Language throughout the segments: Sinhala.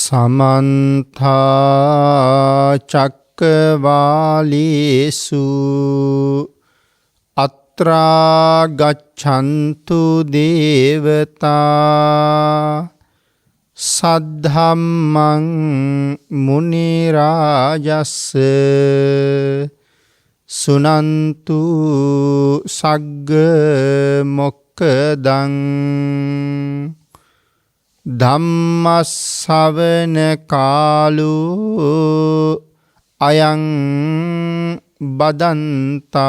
समन्था चक्रवालेषु अत्रा गच्छन्तु देवता सद्धम्मं मुनिराजस्स सुनन्तु सग्ग मोक्खदं ධම්මස්සවන කාලෝ අයං බදන්තා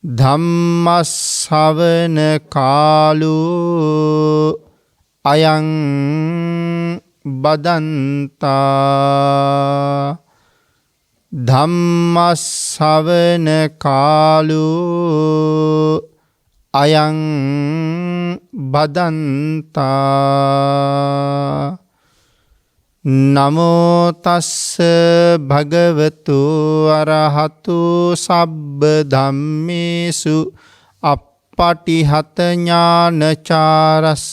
ධම්මස්සවන කාලෝ අයං බදන්තා ධම්මස්සවන කාලෝ අයං බදන්තා නමෝ තස්ස භගවතු අරහතු සබ්බ ධම්මේසු අප්පටිහත ඥානචාරස්ස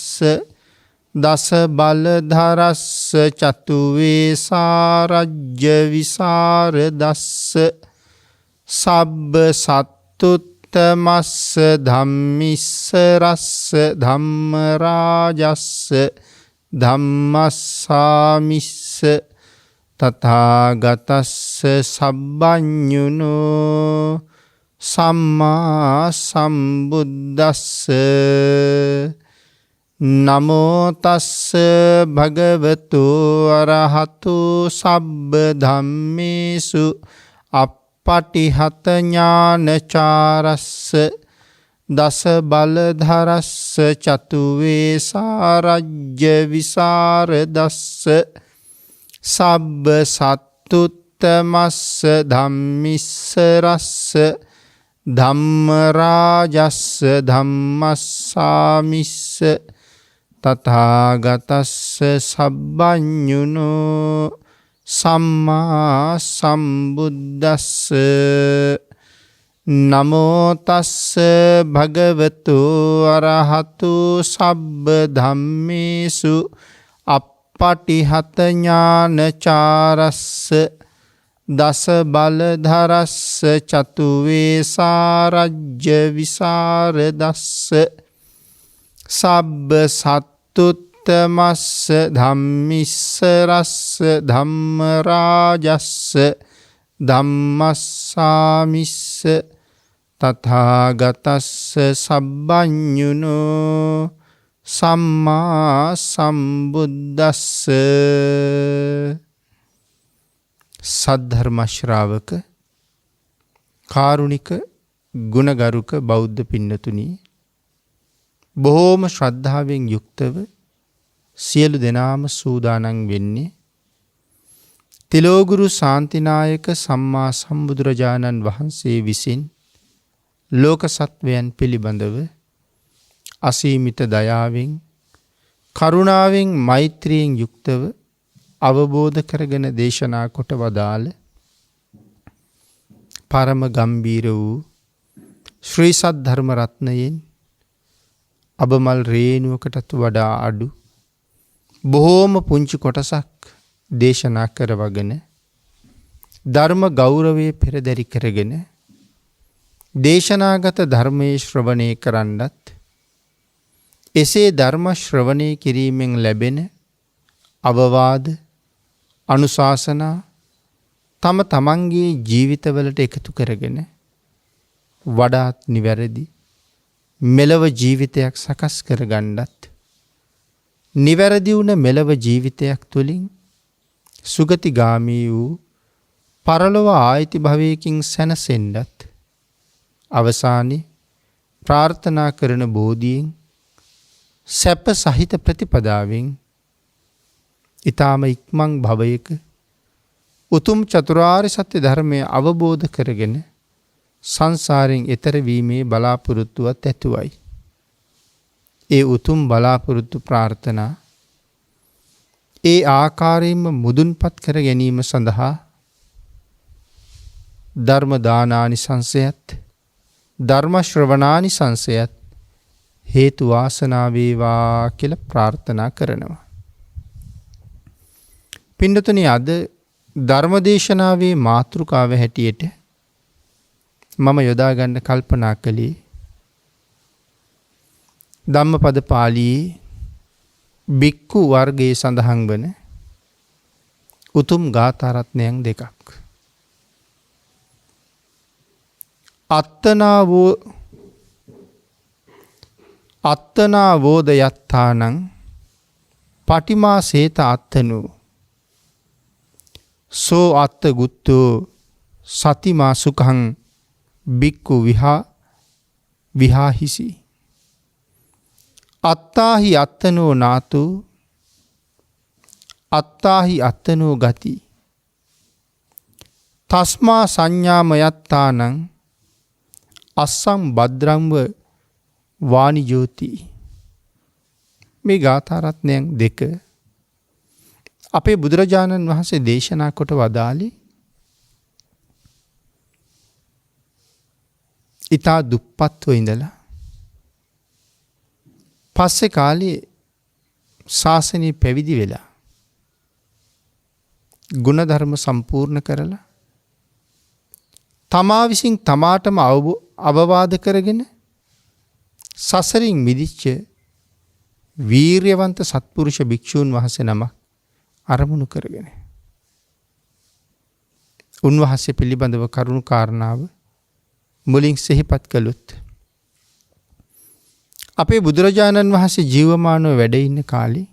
දස බලධරස්ස චතු වේසාරජ්‍ය විසරදස්ස සබ්බ සත්තුත් තමස්ස ධම්මිස්ස රස්ස ධම්මරාජස්ස ධම්මස්සාමිස්ස තථාගතස්ස සබ්බඤුනෝ සම්මා සම්බුද්දස්ස නමෝ තස්ස භගවතු අරහතු සබ්බ ධම්මේසු පටිහත ඥානචාරස්ස දස බලධරස්ස චතු වේසාරජ්‍ය විසරදස්ස සබ්බ සත්තුත්තමස්ස ධම්මිස්ස රස්ස ධම්මරාජස්ස ධම්මස්සාමිස්ස තථාගතස්ස සබ්බඤුනෝ සම්මා සම්බුද්දස්ස නමෝ තස්ස භගවතු අරහතු සබ්බ ධම්මේසු අප්පටිහත ඥානචාරස්ස දස බලධරස්ස චතු වේසාරජ්‍ය විසරදස්ස සබ්බ සත්තුත් තමස්ස ධම්මිස්ස රස්ස ධම්මරාජස්ස ධම්මස්සාමිස්ස තථාගතස්ස සබ්බඤුනෝ සම්මා සම්බුද්දස්ස සද්ධර්ම ශ්‍රාවක කාරුණික ගුණගරුක බෞද්ධ පින්නතුනි බොහෝම ශ්‍රද්ධාවෙන් යුක්තව සියලු දෙනාම සූදානම් වෙන්නේ තිලෝගුරු ශාන්තිනායක සම්මා සම්බුදුරජාණන් වහන්සේ විසින් ලෝක සත්වයන් පිළිබඳව අසීමිත දයාවෙන් කරුණාවෙන් මෛත්‍රියෙන් යුක්තව අවබෝධ කරගෙන දේශනා කොට වදාළ පරම ගම්බීර වූ ශ්‍රී සද්ධර්ම රත්නයෙන් අබමල් රේණුවකටත් වඩා අඩු බොහෝම පුංචි කොටසක් දේශනා කරවගෙන ධර්ම ගෞරවයේ පෙරදරි කරගෙන දේශනාගත ධර්මයේ ශ්‍රවණය කරන්නත් එසේ ධර්ම ශ්‍රවණය කිරීමෙන් ලැබෙන අවවාද අනුශාසනා තම තමන්ගේ ජීවිතවලට එකතු කරගෙන වඩාත් නිවැරදි මෙලව ජීවිතයක් සකස් කරගන්නත් නිවැරදි වුණ මෙලව ජීවිතයක් තුළින් සුගතිගාමී වූ පරලොව ආයිති භවයකින් සැනසෙන්නත් අවසානයේ ප්‍රාර්ථනා කරන බෝධියෙන් සැප සහිත ප්‍රතිපදාවෙන් ඊ타ම ඉක්මන් භවයක උතුම් චතුරාර්ය සත්‍ය ධර්මය අවබෝධ කරගෙන සංසාරයෙන් එතර වීමේ බලාපොරොත්තුවත් ඇතුවයි. ඒ උතුම් බලාපොරොත්තු ප්‍රාර්ථනා ඒ ආකාරයෙන්ම මුදුන්පත් කර ගැනීම සඳහා ධර්ම දානානිසංසයත් ධර්ම ශ්‍රවණානිසංසයත් හේතු වාසනා වේවා කියලා ප්‍රාර්ථනා කරනවා. පින්නතුනි අද ධර්මදේශනාවේ මාතෘකාව හැටියට මම යොදා ගන්න කල්පනා කළේ ධම්මපද පාළියේ බික්කු වර්ගයේ සඳහන් වන උතුම් ගාථා රත්නයන් දෙකක්. අත්තනා වෝද යත්තානං පටිමා සේත අත්තනු සෝ අත්ත ගුත්තෝ සතිමා සුඛං බික්කු විහාහිසි අත්තාහි අත්තනෝ නාතු අත්තාහි අත්තනෝ ගති තස්මා සංඥාමයත්තානං අස්සං භද්‍රංව වානිජෝති. මේ ගාථා රත්නයන් දෙක අපේ බුදුරජාණන් වහන්සේ දේශනා කොට වදාළේ ඉතා දුප්පත්ව ඉඳලා පස්සේ කාලේ ශාසනය පැවිදි වෙලා ගුණධර්ම සම්පූර්ණ කරලා තමා විසින් තමාටම අවවාද කරගෙන සසරින් මිදිච්ච වීර්යවන්ත සත්පුරුෂ භික්ෂූන් වහන්සේ නමක් අරමුණු කරගෙන උන්වහන්සේ පිළිබඳව කරුණු කාරණාව මුලින් සිහිපත් කළොත් අපේ බුදුරජාණන් වහන්සේ ජීවමානව වැඩ ඉන්න කාලේ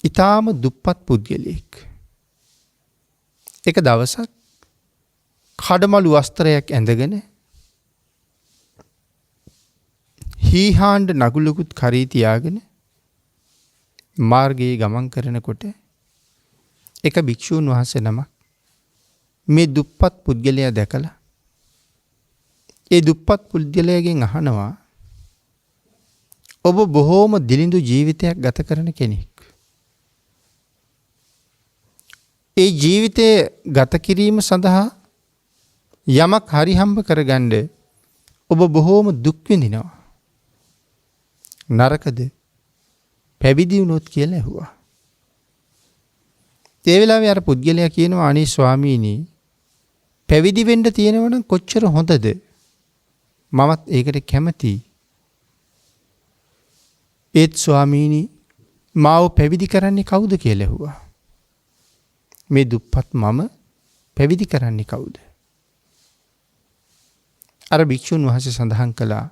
ඊටාම දුප්පත් පුද්ගලයෙක් එක දවසක් කඩමලු වස්ත්‍රයක් ඇඳගෙන හීහාණ්ඩ නගුලකුත් කරී තියාගෙන මාර්ගයේ ගමන් කරනකොට එක භික්ෂූන් වහන්සේ නමක් මේ දුප්පත් පුද්ගලයා දැකලා ඒ දුප්පත් පුද්ගලයාගෙන් අහනවා ඔබ බොහෝම දිලිඳු ජීවිතයක් ගත කරන කෙනෙක්. ඒ ජීවිතය ගත කිරීම සඳහා යමක් හරි හම්බ කරගන්න ඔබ බොහෝම දුක් විඳිනවා. නරකද පැවිදි වුණොත් කියලා ඇහුවා. ඒ වෙලාවේ අර පුද්ගලයා කියනවා අනේ ස්වාමීනි පැවිදි වෙන්න තියෙනවා නම් කොච්චර හොඳද? මමත් ඒකට කැමතියි. ඒත් ස්වාමීනි මාව පැවිදි කරන්නේ කවුද කියලා ඇහුවා. මේ දුප්පත් මම පැවිදි කරන්නේ කවුද? අර භික්ෂුන් වහන්සේ සඳහන් කළා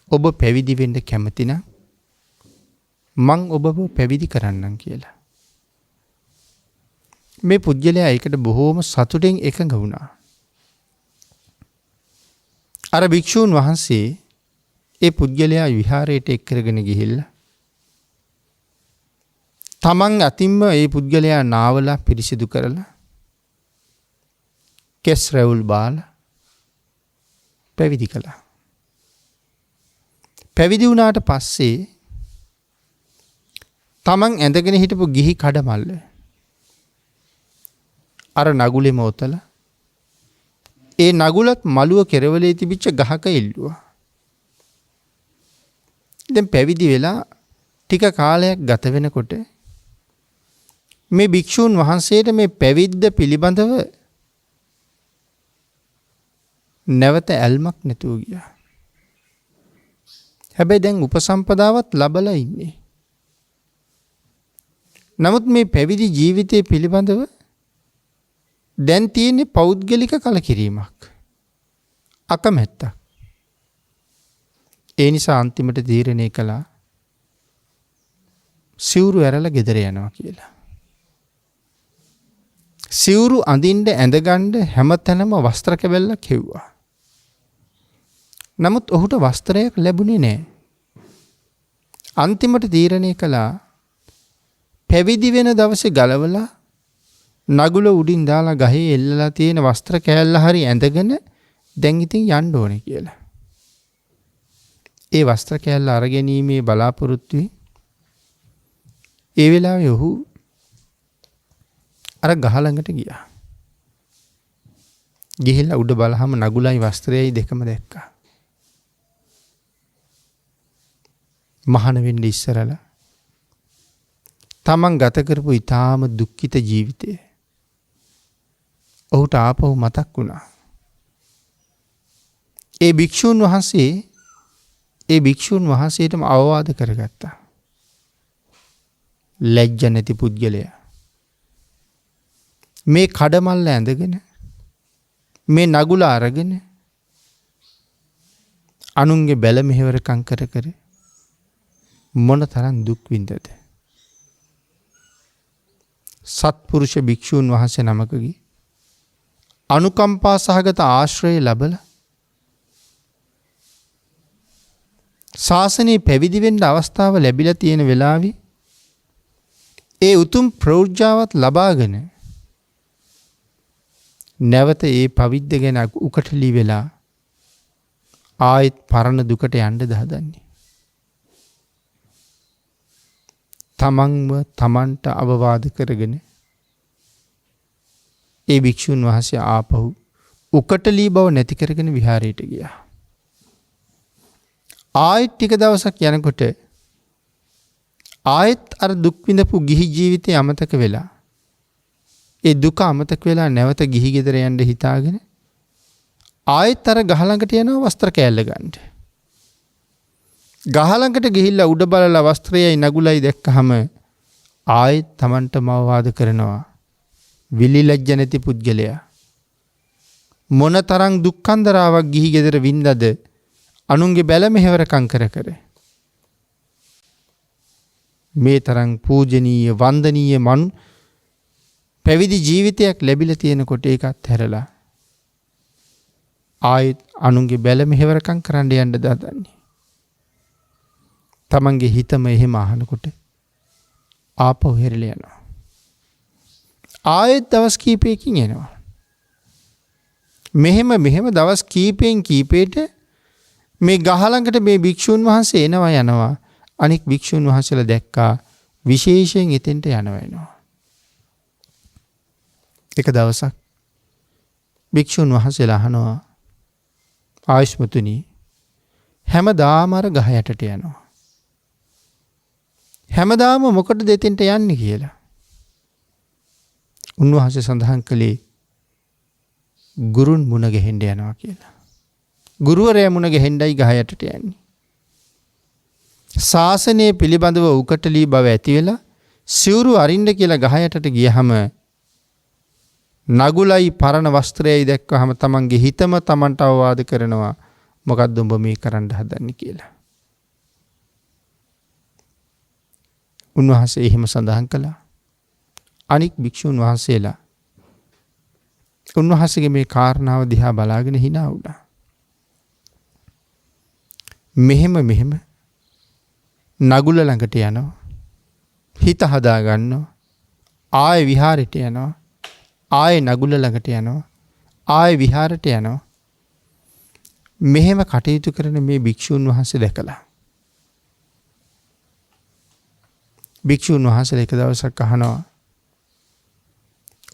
ඔබ පැවිදි වෙන්න කැමති නම් මං ඔබව පැවිදි කරන්නම් කියලා. මේ පුජ්‍යලයා ඒකට බොහෝම සතුටින් එකඟ වුණා. අර භික්ෂුන් වහන්සේ ඒ පුජ්‍යලයා විහාරයට එක් කරගෙන ගිහිල්ලා තමන් අතින්ම ඒ පුද්ගලයා නාවලා පිරිසිදු කරලා කෙස් රැවුල් බාලා පැවිදි කළා. පැවිදි වුණාට පස්සේ තමන් ඇඳගෙන හිටපු ගිහි කඩමල්ල අර නගුලෙම ඔතලා ඒ නගුලත් මළුව කෙරවලේ තිබිච්ච ගහක ඉල්ලුවා. දැන් පැවිදි වෙලා ටික කාලයක් ගත වෙනකොට මේ භික්ෂූන් වහන්සේට මේ පැවිද්ද පිළිබඳව නැවත ඇල්මක් නැතුව ගියා. හැබැයි දැන් උපසම්පදාවත් ලබලා ඉන්නේ. නමුත් මේ පැවිදි ජීවිතය පිළිබඳව දැන් තියෙන්නේ පෞද්ගලික කලකිරීමක්. අකමැත්තක්. ඒ නිසා අන්තිමට තීරණය කළා සිවුරු ඇරලා ගෙදර යනවා කියලා. සිවුරු අඳින්න ඇඳගන්න හැමතැනම වස්ත්‍ර කැබැල්ලක් හෙව්වා. නමුත් ඔහුට වස්ත්‍රයක් ලැබුණේ නැහැ. අන්තිමට තීරණය කළා පැවිදි වෙන දවසේ ගලවලා නගුල උඩින් දාලා ගහේ එල්ලලා තියෙන වස්ත්‍ර කෑල්ල හරි ඇඳගෙන දැන් ඉතින් යන්න ඕනේ කියලා. ඒ වස්ත්‍ර කෑල්ල අරගැනීමේ බලාපොරොත්තුවේ ඒ වෙලාවේ ඔහු අර ගහ ළඟට ගියා. ගිහිල්ලා උඩ බලහම නගුලයි වස්ත්‍රයයි දෙකම දැක්කා. මහාන වෙන්න ඉස්සරලා තමන් ගත කරපු ඊටාම දුක්ඛිත ජීවිතය ඔහුට ආපහු මතක් වුණා. ඒ භික්ෂූන් වහන්සේටම අවවාද කරගත්තා. ලැජ්ජ නැති පුද්ගලයා මේ කඩමල්ල ඇඳගෙන මේ නගුල අරගෙන අනුන්ගේ බැල මෙහෙවරකම් කර කර මොන තරම් දුක් විඳද. සත්පුරුෂ භික්ෂූන් වහන්සේ නමකගේ අනුකම්පා සහගත ආශ්‍රය ලැබලා ශාසනයේ පැවිදි වෙන්න අවස්ථාව ලැබිලා තියෙන වෙලාවේ ඒ උතුම් ප්‍රෞර්ජාවත් ලබාගෙන නැවත ඒ පවිද්ද ගැන උකටලි වෙලා ආයෙත් පරණ දුකට යන්න දහදන්නේ. තමන්ව තමන්ට අවවාද කරගෙන ඒ භික්ෂුන් වහන්සේ ආපහු උකටලී බව නැති කරගෙන විහාරයට ගියා. ආයෙත් ටික දවසක් යනකොට ආයෙත් අර දුක් විඳපු ගිහි ජීවිතය අමතක වෙලා ඒ දුක අමතක වෙලා නැවත ගිහි ගෙදර යන්න හිතාගෙන ආයෙත් අර ගහ ළඟට යනවා වස්ත්‍ර කෑල්ල ගන්න. ගහ ළඟට ගිහිල්ලා උඩ බලලා වස්ත්‍රයයි නගුලයි දැක්කහම ආයෙත් Tamanටම අවවාද කරනවා. විලි ලැජ්ජ නැති පුද්ගලයා මොනතරම් දුක්ඛන්දරාවක් ගිහි ගෙදර වින්දද අනුන්ගේ බැල මෙහෙවරකම් කර කර මේ තරම් පූජනීය වන්දනීය පැවිදි ජීවිතයක් ලැබිලා තියෙනකොට ඒකත් හැරලා ආයෙත් අනුන්ගේ බැල මෙහෙවරකම් කරන්න යන්න දදන්නේ. තමන්ගේ හිතම එහෙම අහනකොට ආපහු හැරිලා යනවා. ආයෙත් දවස් කීපයකින් එනවා. මෙහෙම දවස් කීපෙන් කීපයට මේ ගහ ළඟට මේ භික්ෂුන් වහන්සේ එනවා යනවා. අනෙක් භික්ෂුන් වහන්සේලා දැක්කා විශේෂයෙන් එතෙන්ට යනවා. එක දවසක් භික්ෂුන් වහන්සේලා අහනවා ආයුෂ්මතුනි හැමදාම අර ගහ යටට යනවා. හැමදාම මොකටද එතෙන්ට යන්නේ කියලා. උන්වහන්සේ සඳහන් කළේ ගුරුන් මුණ ගැහෙන්න යනවා කියලා. ගුරුවරයා මුණ ගැහෙන්නයි ගහ යටට යන්නේ. ශාසනය පිළිබඳව උකටලී බව ඇති වෙලා සිවුරු අරින්න කියලා ගහ යටට ගියහම නගුලයි පරණ වස්ත්‍රයයි දැක්කහම තමන්ගේ හිතම තමන්ට අවවාද කරනවා මොකක්ද උඹ මේ කරන්න හදන්නේ කියලා. උන්වහන්සේ එහෙම සඳහන් කළා. අනික් භික්ෂුන් වහන්සේලා උන්වහන්සේගේ මේ කාරණාව දිහා බලාගෙන hina වුණා. මෙහෙම නගුල ළඟට යනවා. හිත හදා ගන්නවා. ආයෙ විහාරෙට යනවා. ආයෙ නගුල ළඟට යනවා. ආයෙ විහාරයට යනවා. මෙහෙම කටයුතු කරන මේ භික්ෂුන් වහන්සේ දැකලා භික්ෂුන් වහන්සේලා එක දවසක් අහනවා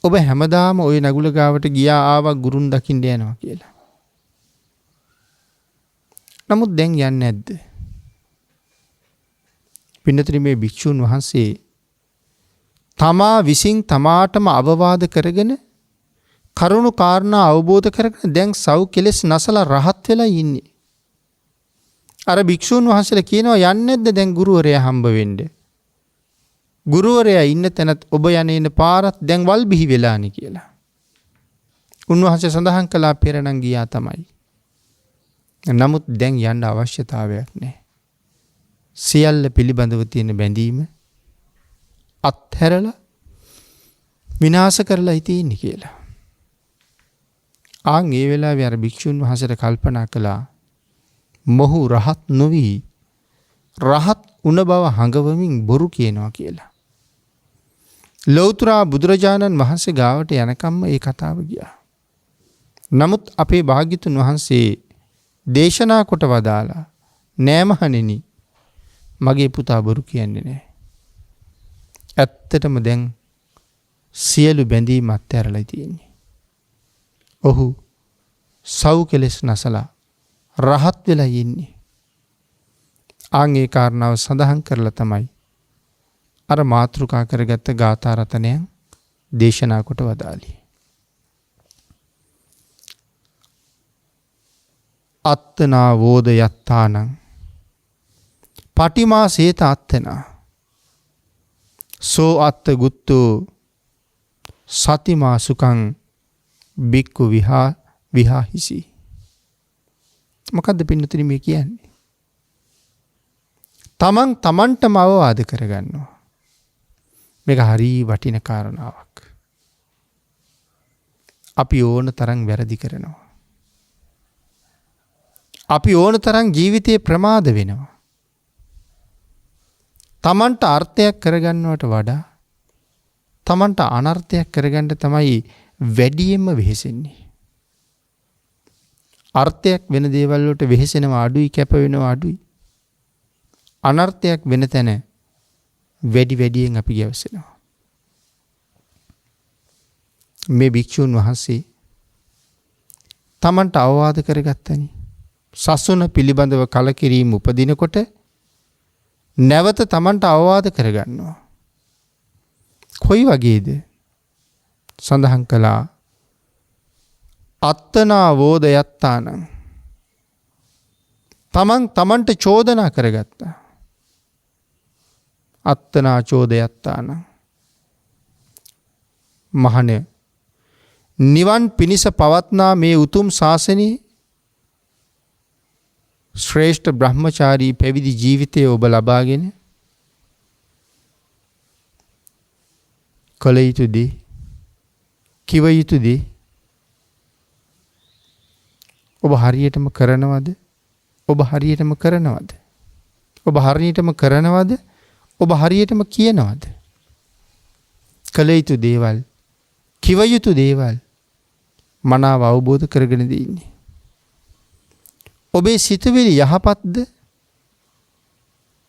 ඔබ හැමදාම ওই නගුල ගාවට ගියා ආවා ගුරුන් දකින්න යනවා කියලා. නමුත් දැන් යන්නේ නැද්ද? පින්නතරි මේ භික්ෂුන් වහන්සේ තමා විසින් තමාටම අවවාද කරගෙන කරුණු කාරණා අවබෝධ කරගෙන දැන් සව් කෙලෙස් නැසලා රහත් වෙලා ඉන්නේ. අර භික්ෂුන් වහන්සේලා කියනවා යන්නේ නැද්ද දැන් ගුරුවරයා හම්බ වෙන්න? ගුරුවරයා ඉන්න තැනත් ඔබ යන්නේ පාරත් දැන් වල් බිහි වෙලානේ කියලා. උන්වහන්සේ සඳහන් කළා පෙරණන් ගියා තමයි. නමුත් දැන් යන්න අවශ්‍යතාවයක් නැහැ. සියල්ල පිළිබඳව තියෙන බැඳීම අත්හැරලා විනාශ කරලා ඉතින්නේ කියලා. ආන් ඒ වෙලාවේ අර භික්ෂුන් වහන්සේට කල්පනා කළා මොහු රහත් නොවි රහත් උන බව හඟවමින් බොරු කියනවා කියලා. ලෞතර බුදුරජාණන් වහන්සේ ගාවට යනකම්ම ඒ කතාව ගියා. නමුත් අපේ භාග්‍යතුන් වහන්සේ දේශනා කොට වදාලා නෑ මහණෙනි මගේ පුතා බොරු කියන්නේ නෑ. ඇත්තටම දැන් සියලු බැඳීම් අත්හැරලා තියෙන්නේ. ඔහු සව් කෙලෙස් නැසලා රහත් වෙලා ඉන්නේ. ආන් ඒ කාරණාව සඳහන් කරලා තමයි අර මාතෘකා කරගත්ත ගාථා රතනයන් දේශනා කොට වදාළි. අත්තනා වෝද යත්තානං පටිමා සේත අත්තනා සෝ අත්ත ගුත්තෝ සතිමා සුකං බික්කු විහාහිසි. මොකද්ද පින්නතුනි මේ කියන්නේ? තමන්ටම අවවාද කරගන්නවා. මේක හරි වටින කාරණාවක්. අපි ඕන තරම් වැරදි කරනවා. අපි ඕන තරම් ජීවිතේ ප්‍රමාද වෙනවා. තමන්ට අර්ථයක් කරගන්නවට වඩා තමන්ට අනර්ථයක් කරගන්න තමයි වැඩියෙන්ම වෙහෙසෙන්නේ. අර්ථයක් වෙන දේවල් වලට වෙහෙසෙනවා අඩුයි, කැප වෙනවා අඩුයි. අනර්ථයක් වෙන තැන වැඩියෙන් අපි ගැවසෙනවා. මේ භික්ෂුන් වහන්සේ තමන්ට අවවාද කරගත්තනි. සසුන පිළිබඳව කලකිරීම උපදිනකොට නැවත තමන්ට අවවාද කරගන්නවා. කොයි වගේද? සඳහන් කළා අත්තනා වෝද යත්තානං. තමන්ට චෝදනා කරගත්තා. අත්තනා චෝදයත්තානං. මහණ, නිවන් පිණිස පවත්නා මේ උතුම් ශාසනයේ ශ්‍රේෂ්ඨ බ්‍රහ්මචාරී පැවිදි ජීවිතය ඔබ ලබාගෙන කළ යුතු දේ, කිව යුතු දේ ඔබ හරියටම කරනවද? ඔබ හරියටම කරනවද? ඔබ හරියටම කරනවද? ඔබ හරියටම කියනවද? කළ යුතු දේවල්, කිව යුතු දේවල් මනාව අවබෝධ කරගෙන ඉන්නේ. ඔබේ සිතුවිලි යහපත්ද?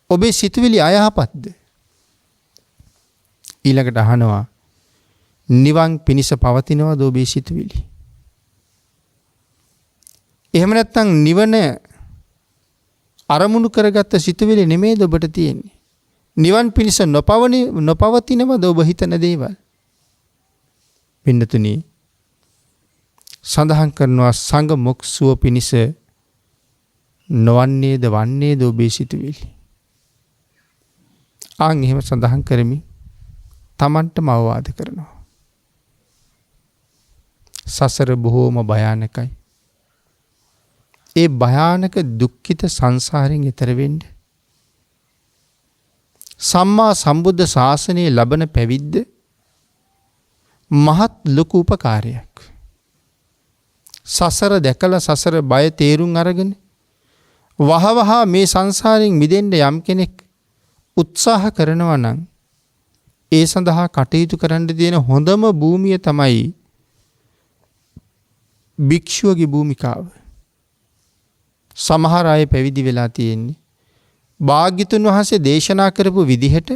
ඔබේ සිතුවිලි අයහපත්ද? ඊළඟට අහනවා නිවන් පිණිස පවතිනවද ඔබේ සිතුවිලි? එහෙම නැත්නම් නිවන අරමුණු කරගත්ත සිතුවිලි නෙමෙයිද ඔබට තියෙන්නේ? නිවන් පිණිස නොපවතිනවද ඔබ හිතන දේවල්? පින්නතුනි, සඳහන් කරනවා සංඝ මොක්ෂුව පිණිස නොවන්නේද වන්නේද ඔබේ සිතුවිලි? එහෙම සඳහන් කරමින් තමන්ටම අවවාද කරනවා. සසර බොහෝම භයානකයි. ඒ භයානක දුක්ඛිත සංසාරයෙන් එතර වෙන්න සම්මා සම්බුද්ධ ශාසනයේ ලබන පැවිද්ද මහත් ලොකු උපකාරයක්. සසර දැකලා සසර බය තේරුම් අරගෙන වහවහ මේ සංසාරයෙන් මිදෙන්න යම් කෙනෙක් උත්සාහ කරනවා නම් ඒ සඳහා කටයුතු කරන්න තියෙන හොඳම භූමිය තමයි භික්ෂුවගේ භූමිකාව. සමහර අය පැවිදි වෙලා තියෙන්නේ භාග්‍යතුන් වහන්සේ දේශනා කරපු විදිහට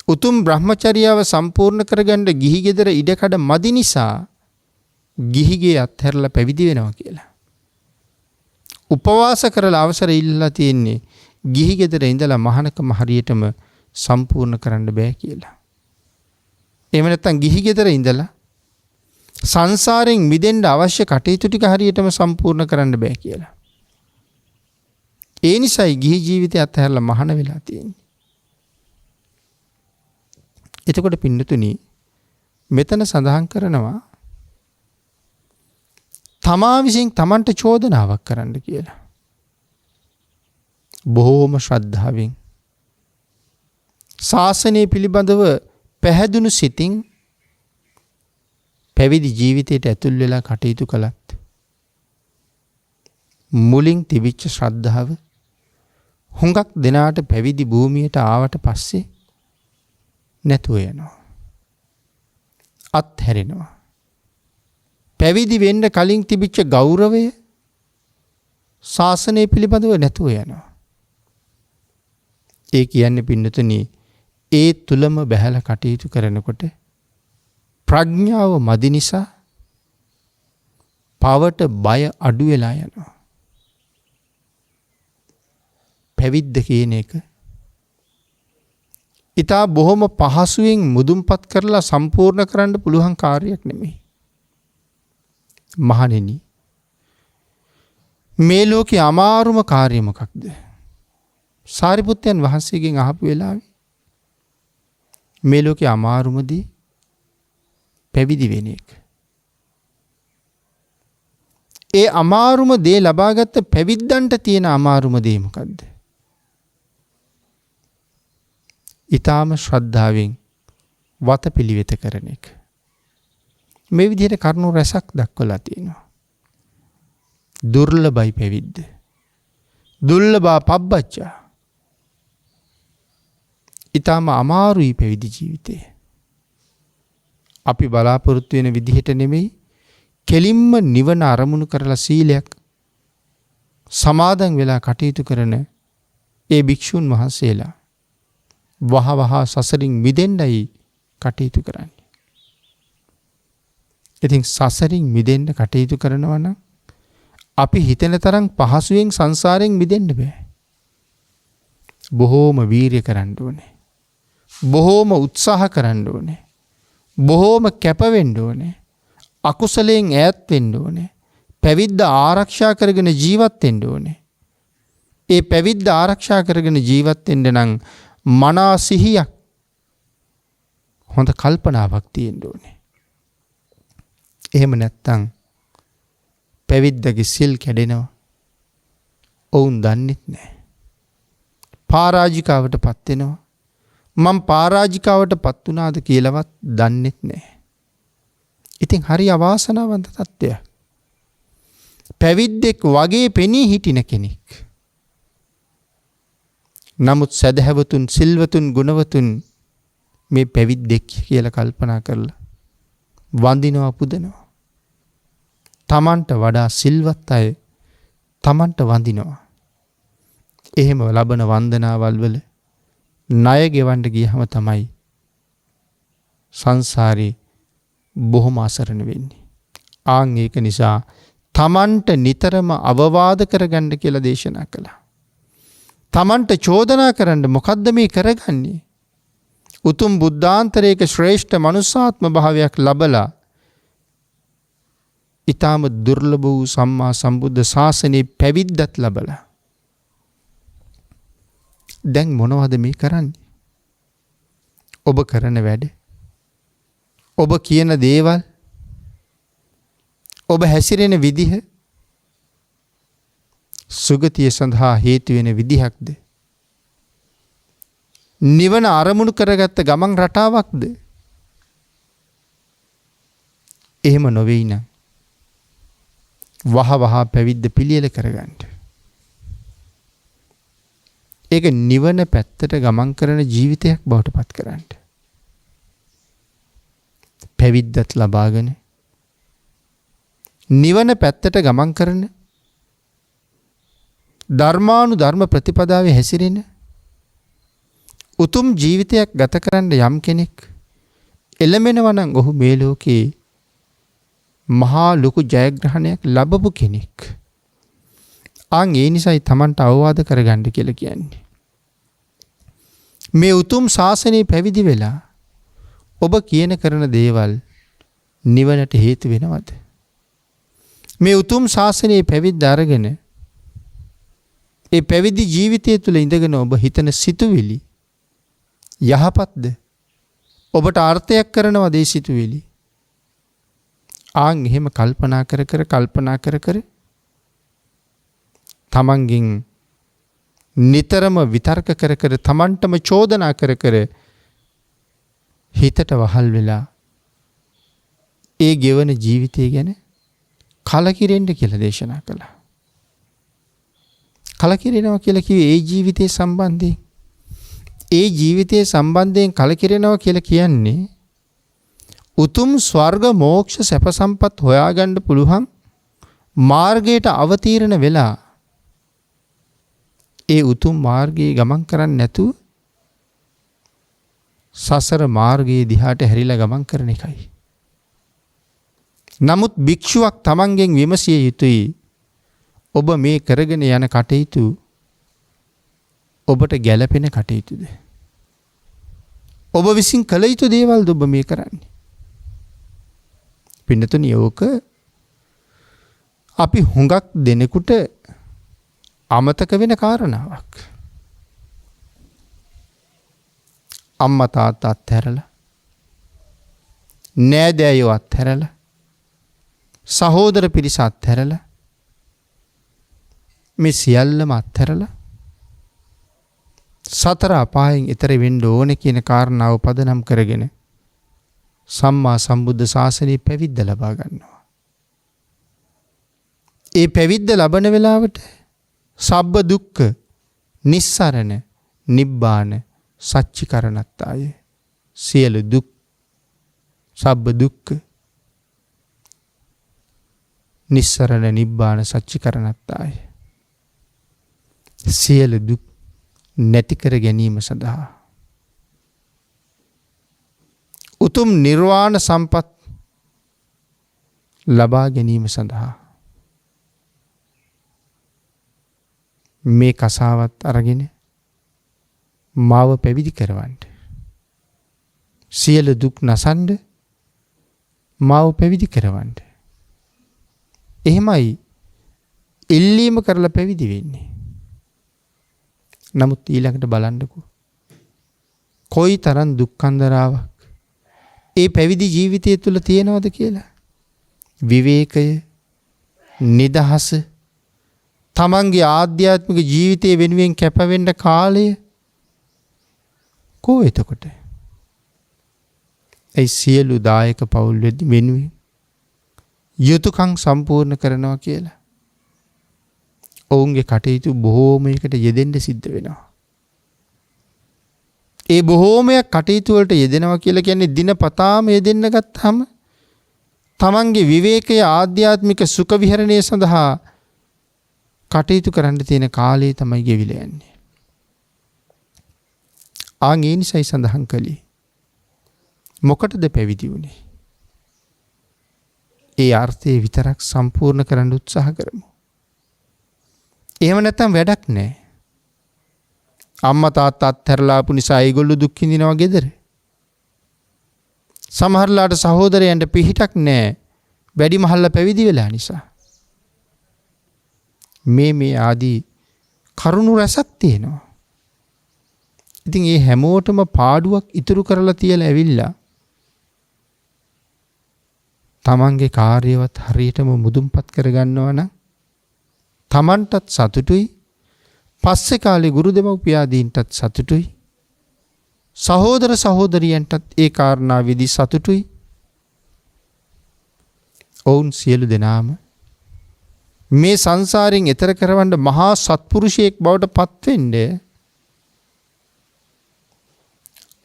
උතුම් බ්‍රහ්මචර්යාව සම්පූර්ණ කරගන්න ගිහි ගෙදර ඉඩකඩ මදි නිසා ගිහිගේ අත්හැරලා පැවිදි වෙනවා කියලා. උපවාස කරලා අවසර ඉල්ලලා තියෙන්නේ ගිහි ගෙදර ඉඳලා මහානකම හරියටම සම්පූර්ණ කරන්න බෑ කියලා. එහෙම නැත්නම් ගිහි ගෙදර ඉඳලා සංසාරයෙන් මිදෙන්න අවශ්‍ය කටයුතු ටික හරියටම සම්පූර්ණ කරන්න බෑ කියලා. ඒ නිසායි ගිහි ජීවිතය අත්හැරලා මහාන වෙලා තියෙන්නේ. එතකොට පින්නතුනි, මෙතන සඳහන් කරනවා තමා විසින් තමන්ට චෝදනාවක් කරන්න කියලා. බොහෝම ශ්‍රද්ධාවෙන් ශාසනය පිළිබඳව පැහැදුණු සිතින් පැවිදි ජීවිතයට ඇතුල් වෙලා කටයුතු කළත් මුලින් තිබිච්ච ශ්‍රද්ධාව හුඟක් දෙනාට පැවිදි භූමියට ආවට පස්සේ නැතුව යනවා. අත්හැරෙනවා. පැවිදි වෙන්න කලින් තිබිච්ච ගෞරවය ශාසනය පිළිබඳව නැතුව යනවා. ඒ කියන්නේ පින්නතුනි, ඒ තුලම බැහැලා කටයුතු කරනකොට ප්‍රඥාව මදි නිසා පවට බය අඩු වෙලා යනවා. පැවිද්ද කියන එක ඊටා බොහොම පහසුවෙන් මුදුන්පත් කරලා සම්පූර්ණ කරන්න පුළුවන් කාර්යයක් නෙමෙයි. මහණෙනි, මේ ලෝකේ අමාරුම කාර්ය මොකක්ද? සාරිපුත්තයන් වහන්සේගෙන් අහපු වෙලාවේ මේ ලෝකේ අමාරුම දේ පැවිදි වෙන එක. ඒ අමාරුම දේ ලබාගත්ත පැවිද්දන්ට තියෙන අමාරුම දේ මොකද්ද? ඊටාම ශ්‍රද්ධාවෙන් වතපිළිවෙත කරන එක. මේ විදිහට කරුණු රැසක් දක්වලා තියෙනවා. දුර්ලභයි පැවිද්ද. දුර්ලභා පබ්බච්චා. ඊටාම අමාරුයි පැවිදි ජීවිතය. අපි බලාපොරොත්තු වෙන විදිහට නෙමෙයි, කෙලින්ම නිවන අරමුණු කරලා සීලයක් සමාදන් වෙලා කටයුතු කරන ඒ භික්ෂුන් වහන්සේලා වහවහ සසරින් මිදෙන්නයි කටයුතු කරන්නේ. ඉතින් සසරින් මිදෙන්න කටයුතු කරනවා නම් අපි හිතන තරම් පහසුවෙන් සංසාරයෙන් මිදෙන්න බෑ. බොහෝම වීරිය කරන්න ඕනේ. බොහෝම උත්සාහ කරන්න ඕනේ. බොහෝම කැප වෙන්න ඕනේ. අකුසලයෙන් ඈත් වෙන්න ඕනේ. පැවිද්ද ආරක්ෂා කරගෙන ජීවත් වෙන්න ඕනේ. ඒ පැවිද්ද ආරක්ෂා කරගෙන ජීවත් වෙන්න නම් මනා සිහියක්, හොඳ කල්පනාවක් තියෙන්න ඕනේ. එහෙම නැත්තම් පැවිද්දගේ සිල් කැඩෙනවා. ඔවුන් දන්නෙත් නැහැ. පරාජිකාවටපත් වෙනවා. මම පරාජිකාවටපත් වුණාද කියලාවත් දන්නෙත් නැහැ. ඉතින් හරි අවාසනාවන්ත තත්ත්වයක්. පැවිද්දෙක් වගේ පෙනී හිටින කෙනෙක්. නමුත් සදහැවතුන්, සිල්වතුන්, ගුණවතුන් මේ පැවිද්දෙක් කියලා කල්පනා කරලා වඳිනවා, පුදනවා. තමන්ට වඩා සිල්වත් අය තමන්ට වඳිනවා. එහෙම ලබන වන්දනාවල් වල ණය ගෙවන්න ගියහම තමයි සංසාරේ බොහොම අසරණ වෙන්නේ. ආන් ඒක නිසා තමන්ට නිතරම අවවාද කරගන්න කියලා දේශනා කළා. තමන්ට චෝදනා කරන්න, මොකද්ද මේ කරගන්නේ? උතුම් බුද්ධාන්තරයක ශ්‍රේෂ්ඨ මනුස්සාත්ම භාවයක් ලබලා ඊටාම දුර්ලභ වූ සම්මා සම්බුද්ධ ශාසනයේ පැවිද්දත් ලබලා දැන් මොනවද මේ කරන්නේ? ඔබ කරන වැඩ, ඔබ කියන දේවල්, ඔබ හැසිරෙන විදිහ සුගතිය සඳහා හේතු වෙන විදිහක්ද? නිවන අරමුණු කරගත්ත ගමන් රටාවක්ද? එහෙම නොවේයි නම් වහ පැවිද්ද පිළියෙල කරගන්න. ඒක නිවන පැත්තට ගමන් කරන ජීවිතයක් බවට පත් කරන්න. පැවිද්දත් ලබාගෙන නිවන පැත්තට ගමන් කරන, ධර්මානුධර්ම ප්‍රතිපදාවේ හැසිරෙන උතුම් ජීවිතයක් ගත කරන්න යම් කෙනෙක් එළමෙනවා නම් ඔහු මේ ලෝකේ මහා ලොකු ජයග්‍රහණයක් ලැබපු කෙනෙක්. ආන් ඒ නිසායි Tamanට අවවාද කරගන්න කියලා කියන්නේ. මේ උතුම් ශාසනයේ පැවිදි වෙලා ඔබ කියන කරන දේවල් නිවනට හේතු වෙනවද? මේ උතුම් ශාසනයේ පැවිද්ද අරගෙන ඒ පැවිදි ජීවිතය තුළ ඉඳගෙන ඔබ හිතන සිතුවිලි යහපත්ද? ඔබට අර්ථයක් කරනවද ඒ සිතුවිලි? ආන් එහෙම කල්පනා කර තමන්ගෙන් නිතරම විතර්ක කර තමන්ටම චෝදනා කර හිතට වහල් වෙලා ඒ ගෙවන ජීවිතය ගැන කලකිරෙන්න කියලා දේශනා කළා. කලකිරෙනවා කියලා කිව්වේ ඒ ජීවිතයේ සම්බන්ධයෙන්. ඒ ජීවිතයේ සම්බන්ධයෙන් කලකිරෙනවා කියලා කියන්නේ උතුම් ස්වර්ග මෝක්ෂ සැප සම්පත් හොයාගන්න පුළුවන් මාර්ගයට අවතීර්ණ වෙලා ඒ උතුම් මාර්ගයේ ගමන් කරන්නේ නැතුව සසර මාර්ගයේ දිහාට හැරිලා ගමන් කරන එකයි. නමුත් භික්ෂුවක් තමන්ගෙන් විමසිය යුතුයි, ඔබ මේ කරගෙන යන කටයුතු ඔබට ගැළපෙන කටයුතුද? ඔබ විසින් කළ යුතු දේවල්ද ඔබ මේ කරන්නේ? පින්නතුනි, ඕක අපි හුඟක් දෙනෙකුට අමතක වෙන කාරණාවක්. අම්මා තාත්තා අත්හැරලා, නෑදෑයෝ අත්හැරලා, සහෝදර පිරිස අත්හැරලා, මේ සියල්ලම අත්හැරලා සතර අපායෙන් ඈතර වෙන්න ඕනේ කියන කාරණාව පදනම් කරගෙන සම්මා සම්බුද්ධ ශාසනය පැවිද්ද ලබා ගන්නවා. ඒ පැවිද්ද ලබන වෙලාවට සබ්බ දුක්ඛ නිස්සරණ නිබ්බාන සච්චිකරණත්තාය. සියලු දුක්, සබ්බ දුක්ඛ නිස්සරණ නිබ්බාන සච්චිකරණත්තාය. සියලු දුක් නැති කර ගැනීම සඳහා, උතුම් නිර්වාණ සම්පත් ලබා ගැනීම සඳහා මේ කසාවත් අරගෙන මාව පැවිදි කරවන්න. සියලු දුක් නසන්න මාව පැවිදි කරවන්න. එහෙමයි ඉල්ලීම කරලා පැවිදි වෙන්නේ. නමුත් ඊළඟට බලන්නකෝ, කොයි තරම් දුක්ඛන්දරාවක් ඒ පැවිදි ජීවිතය තුළ තියෙනවද කියලා. විවේකය, නිදහස, තමන්ගේ ආධ්‍යාත්මික ජීවිතය වෙනුවෙන් කැපවෙන්න කාලය කෝ එතකොට? ඒ සියලු දායක පවුල් වෙනුවෙන් යුතුයකම් සම්පූර්ණ කරනවා කියලා ඔවුන්ගේ කටයුතු බොහෝමයකට යෙදෙන්න සිද්ධ වෙනවා. ඒ බොහෝමයක් කටයුතු වලට යෙදෙනවා කියලා කියන්නේ දිනපතාම යෙදෙන්න ගත්තාම තමන්ගේ විවේකය, ආධ්‍යාත්මික සුඛ විහරණය සඳහා කටයුතු කරන්න තියෙන කාලය තමයි ගෙවිලා යන්නේ. ඒ නිසයි සඳහන් කළේ, මොකටද පැවිදි වුනේ? ඒ අර්ථය විතරක් සම්පූර්ණ කරන්න උත්සාහ කරමු. එහෙම නැත්නම් වැඩක් නැහැ. අම්මා තාත්තා අත්හැරලා ආපු නිසා ඒගොල්ලෝ දුක් විඳිනවා ගෙදර. සමහරලාට සහෝදරයන්ට පිහිටක් නැහැ, වැඩි මහල්ලා පැවිදි වෙලා නිසා. මේ ආදී කරුණු රසක් තියෙනවා. ඉතින් මේ හැමෝටම පාඩුවක් ඉතුරු කරලා තියලා ඇවිල්ලා තමන්ගේ කාර්යවත් හරියටම මුදුන්පත් කරගන්නවා නම් තමන්ටත් සතුටුයි, පස්සේ කාලේ ගුරු දෙමව්පියාදීන්ටත් සතුටුයි, සහෝදර සහෝදරියන්ටත් ඒ කාරණාවේදී සතුටුයි. ඔවුන් සියලු දෙනාම මේ සංසාරයෙන් එතර කරවන්න මහා සත්පුරුෂයෙක් බවට පත්වෙන්න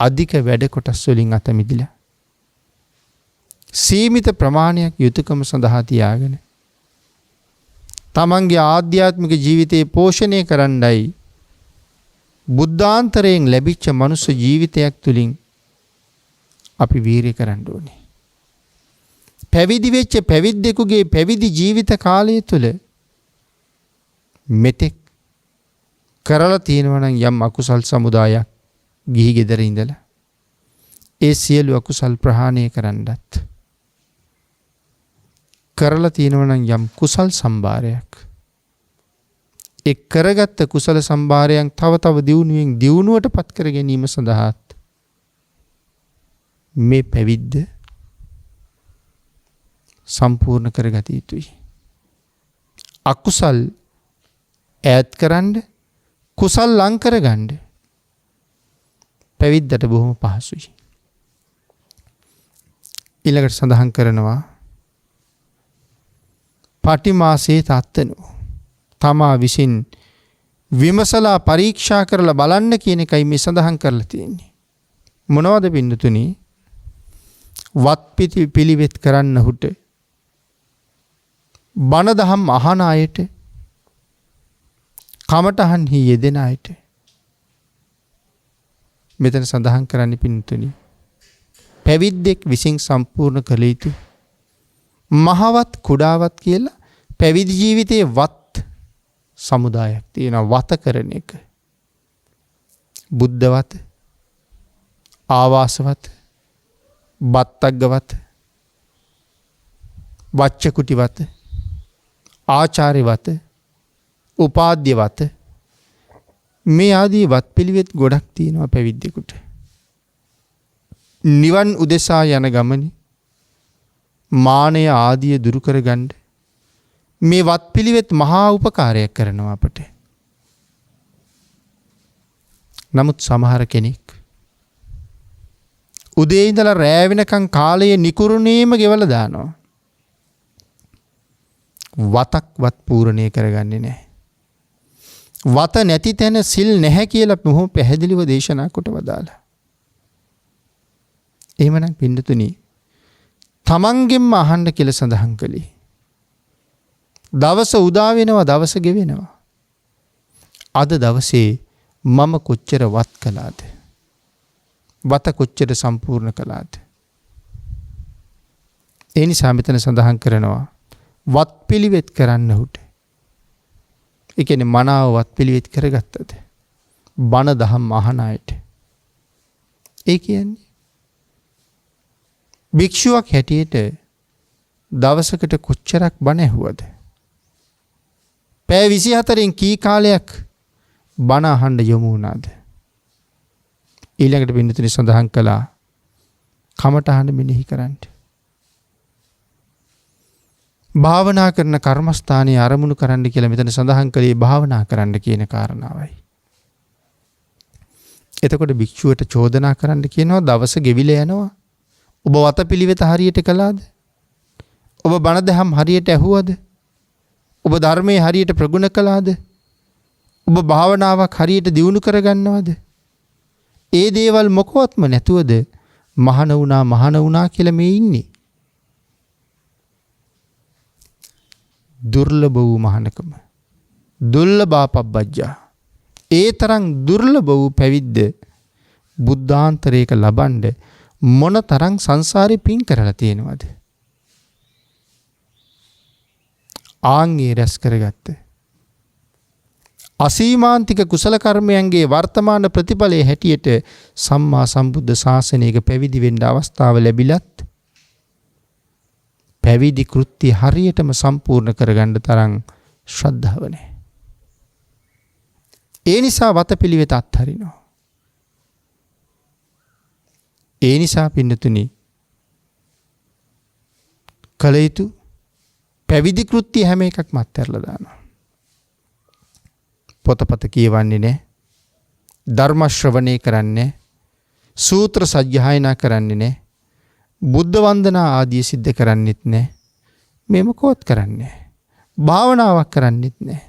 අධික වැඩ කොටස් වලින් අත මිදිලා සීමිත ප්‍රමාණයක් යුතුයකම සඳහා තියාගෙන තමන්ගේ ආධ්‍යාත්මික ජීවිතේ පෝෂණය කරන්නයි බුද්ධාන්තරයෙන් ලැබිච්ච මනුස්ස ජීවිතයක් තුලින් අපි වීරිය කරන්න ඕනේ. පැවිදි වෙච්ච පැවිද්දෙකුගේ පැවිදි ජීවිත කාලය තුල මෙතෙක් කරලා තියෙනවා නම් යම් අකුසල් සමුදායක් ගිහි ගෙදර ඉඳලා ඒ සියලු අකුසල් ප්‍රහාණය කරන්නත්, කරලා තියෙනවා නම් යම් කුසල් සම්භාරයක්, ඒ කරගත්ත කුසල සම්භාරයන් තව තව දියුණුවට පත් කර ගැනීම සඳහාත් මේ පැවිද්ද සම්පූර්ණ කරගත යුතුයි. අකුසල් ඈත් කරන්න, කුසල් ලං කරගන්න පැවිද්දට බොහොම පහසුයි. ඊළඟට සඳහන් කරනවා පටිමාසේ තත්තනෝ, තමා විසින් විමසලා පරීක්ෂා කරලා බලන්න කියන එකයි මේ සඳහන් කරලා තියෙන්නේ. මොනවද පින්නතුනි? වත් පිළිවෙත් කරන්නහුට, බණ දහම් අහන අයට, කමටහන්හි යෙදෙන අයට මෙතන සඳහන් කරන්නේ පින්නතුනි, පැවිද්දෙක් විසින් සම්පූර්ණ කළ යුතු මහවත් කුඩාවත් කියලා පැවිදි ජීවිතයේ වත් සමුදායක් තියෙනවා. වත කරන එක. බුද්ධ වත, ආවාසවත, බත්තග්ගවත, වච්චකුටිවත, ආචාර්යවත, උපාධ්‍යවත මේ ආදී වත් පිළිවෙත් ගොඩක් තියෙනවා පැවිද්දෙකුට. නිවන් උදෙසා යන ගමනේ මානය ආදිය දුරු කරගන්න මේ වත් පිළිවෙත් මහා උපකාරයක් කරනවා අපට. නමුත් සමහර කෙනෙක් උදේ ඉඳලා රෑ වෙනකන් කාලයේ නිකුරුණේම ගෙවලා දානවා. වතක්වත් පූර්ණේ කරගන්නේ නැහැ. වත නැති තැන සිල් නැහැ කියලා බොහොම පැහැදිලිව දේශනා කොට වදාලා. එහෙමනම් පින්නතුනි තමන්ගෙන්ම අහන්න කියලා සඳහන් කළේ. දවස උදා වෙනවා, දවස ගෙවෙනවා. අද දවසේ මම කොච්චර වත් කළාද? වත කොච්චර සම්පූර්ණ කළාද? ඒ නිසා මෙතන සඳහන් කරනවා වත් පිළිවෙත් කරන්න උට. ඒ කියන්නේ මනාව වත් පිළිවෙත් කරගත්තද? බණ දහම් අහන අයට. ඒ කියන්නේ භික්ෂුවක් හැටියට දවසකට කොච්චරක් බණ ඇහුවද? පැය 24න් කී කාලයක් බණ අහන්න යොමු වුණාද? ඊළඟට බින්දුතුනි සඳහන් කළා කමඨහන මෙනෙහි කරන්න. භාවනා කරන කර්මස්ථානයේ අරමුණු කරන්න කියලා මෙතන සඳහන් කළේ භාවනා කරන්න කියන කාරණාවයි. එතකොට භික්ෂුවට චෝදනා කරන්න කියනවා දවස ගෙවිලා යනවා. ඔබ වතපිලිවෙත හරියට කළාද? ඔබ බණ දහම් හරියට ඇහුවද? ඔබ ධර්මයේ හරියට ප්‍රගුණ කළාද? ඔබ භාවනාවක් හරියට දියුණු කරගන්නවද? ඒ දේවල් මොකවත්ම නැතුවද මහාන වුණා කියලා මේ ඉන්නේ? දුර්ලභ වූ මහානකම, දුර්ලභාපබ්බජ්ජා. ඒ තරම් දුර්ලභ වූ පැවිද්ද බුද්ධාන්තරයක ලබන්න මොන තරම් සංසාරේ පින් කරලා තියෙනවද? ආන්ගේ රැස් කරගත්ත අසීමාන්තික කුසල කර්මයන්ගේ වර්තමාන ප්‍රතිඵලයේ හැටියට සම්මා සම්බුද්ධ ශාසනයක පැවිදි වෙන්න අවස්ථාව ලැබිලත් පැවිදි කෘත්‍ය හරියටම සම්පූර්ණ කරගන්න තරම් ශ්‍රද්ධාව නැහැ. ඒ නිසා වතපිළිවෙත අත්හරිනවා. ඒ නිසා පින්නතුනි කල යුතු පැවිදි කෘත්‍ය හැම එකක්ම අත්හැරලා දානවා. පොතපත කියවන්නේ නැහැ. ධර්ම ශ්‍රවණය කරන්නේ නැහැ. සූත්‍ර සජ්ජායනා කරන්නේ නැහැ. බුද්ධ වන්දනා ආදී සිද්ධ කරන්නෙත් නැහැ. මේ මොකවත් කරන්නේ නැහැ. භාවනාවක් කරන්නෙත් නැහැ.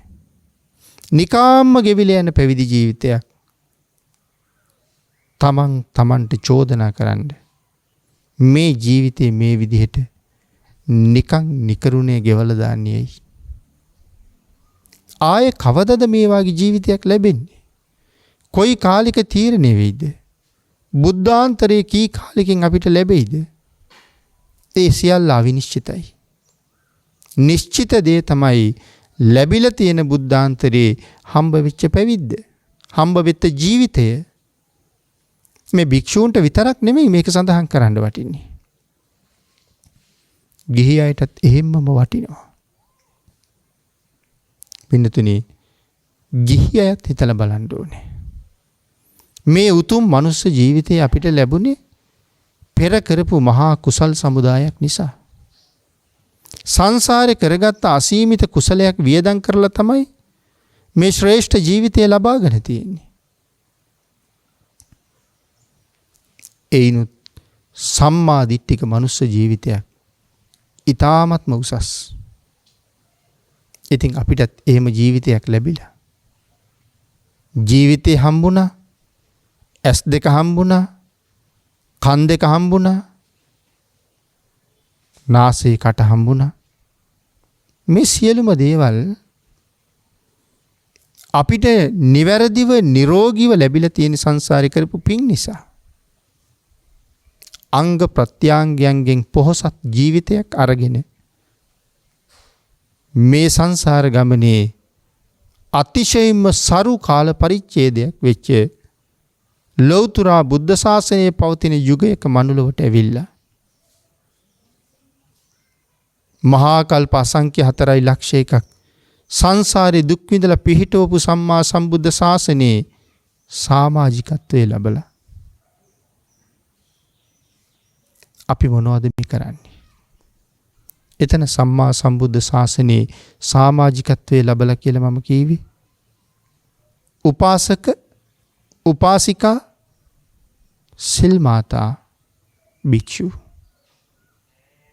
නිකාම්ම ගෙවිලා යන පැවිදි ජීවිතයක්. තමන්ට චෝදනා කරන්න මේ ජීවිතේ මේ විදිහට නිකන් නිකරුණේ ගෙවලා දාන්නේයි. ආයේ කවදද මේ වගේ ජීවිතයක් ලැබෙන්නේ? කොයි කාලික තීරණය වෙයිද? බුද්ධාන්තරයේ කී කාලෙකින් අපිට ලැබෙයිද? ඒ සියල්ල අවිනිශ්චිතයි. නිශ්චිත දේ තමයි ලැබිලා තියෙන බුද්ධාන්තරයේ හම්බ වෙච්ච පැවිද්ද. හම්බ වෙච්ච ජීවිතය. මේ භික්ෂූන්ට විතරක් නෙමෙයි මේක සඳහන් කරන්න වටින්නේ. ගිහි අයටත් එහෙම්මම වටිනවා. පින්නතුනි ගිහි අයත් හිතලා බලන්න ඕනේ. මේ උතුම් මනුස්ස ජීවිතය අපිට ලැබුණේ පෙර කරපු මහා කුසල් සමුදායක් නිසා. සංසාරේ කරගත්ත අසීමිත කුසලයක් වියදම් කරලා තමයි මේ ශ්‍රේෂ්ඨ ජීවිතය ලබාගෙන තියෙන්නේ. ඒිනුත් සම්මා දිට්ඨික මනුස්ස ජීවිතයක් ඊ타ත්ම උසස්. ඉතින් අපිටත් එහෙම ජීවිතයක් ලැබිලා. ජීවිතේ හම්බුණා, ඇස් දෙක හම්බුණා, කන් දෙක හම්බුණා, නාසය කට හම්බුණා. මේ සියලුම දේවල් අපිට නිවැරදිව නිරෝගීව ලැබිලා තියෙන සංසාරේ කරපු පින් නිසා. අංග ප්‍රත්‍යංගයන්ගෙන් පොහොසත් ජීවිතයක් අරගෙන මේ සංසාර ගමනේ අතිශයින්ම සරු කාල පරිච්ඡේදයක් වෙච්ච ලෞතර බුද්ධ ශාසනයේ පවතින යුගයක මනුලවට ඇවිල්ලා මහා කල්ප අසංඛ්‍ය 4 ලක්ෂයක සංසාරේ දුක් විඳලා පිහිටවපු සම්මා සම්බුද්ධ ශාසනයේ සමාජිකත්වයේ ලැබලා අපි මොනවද මේ කරන්නේ? එතන සම්මා සම්බුද්ධ ශාසනයේ සමාජිකත්වයේ ලැබලා කියලා මම කීවේ. උපාසක, උපාසිකා, සිල් මාතා, භික්ෂු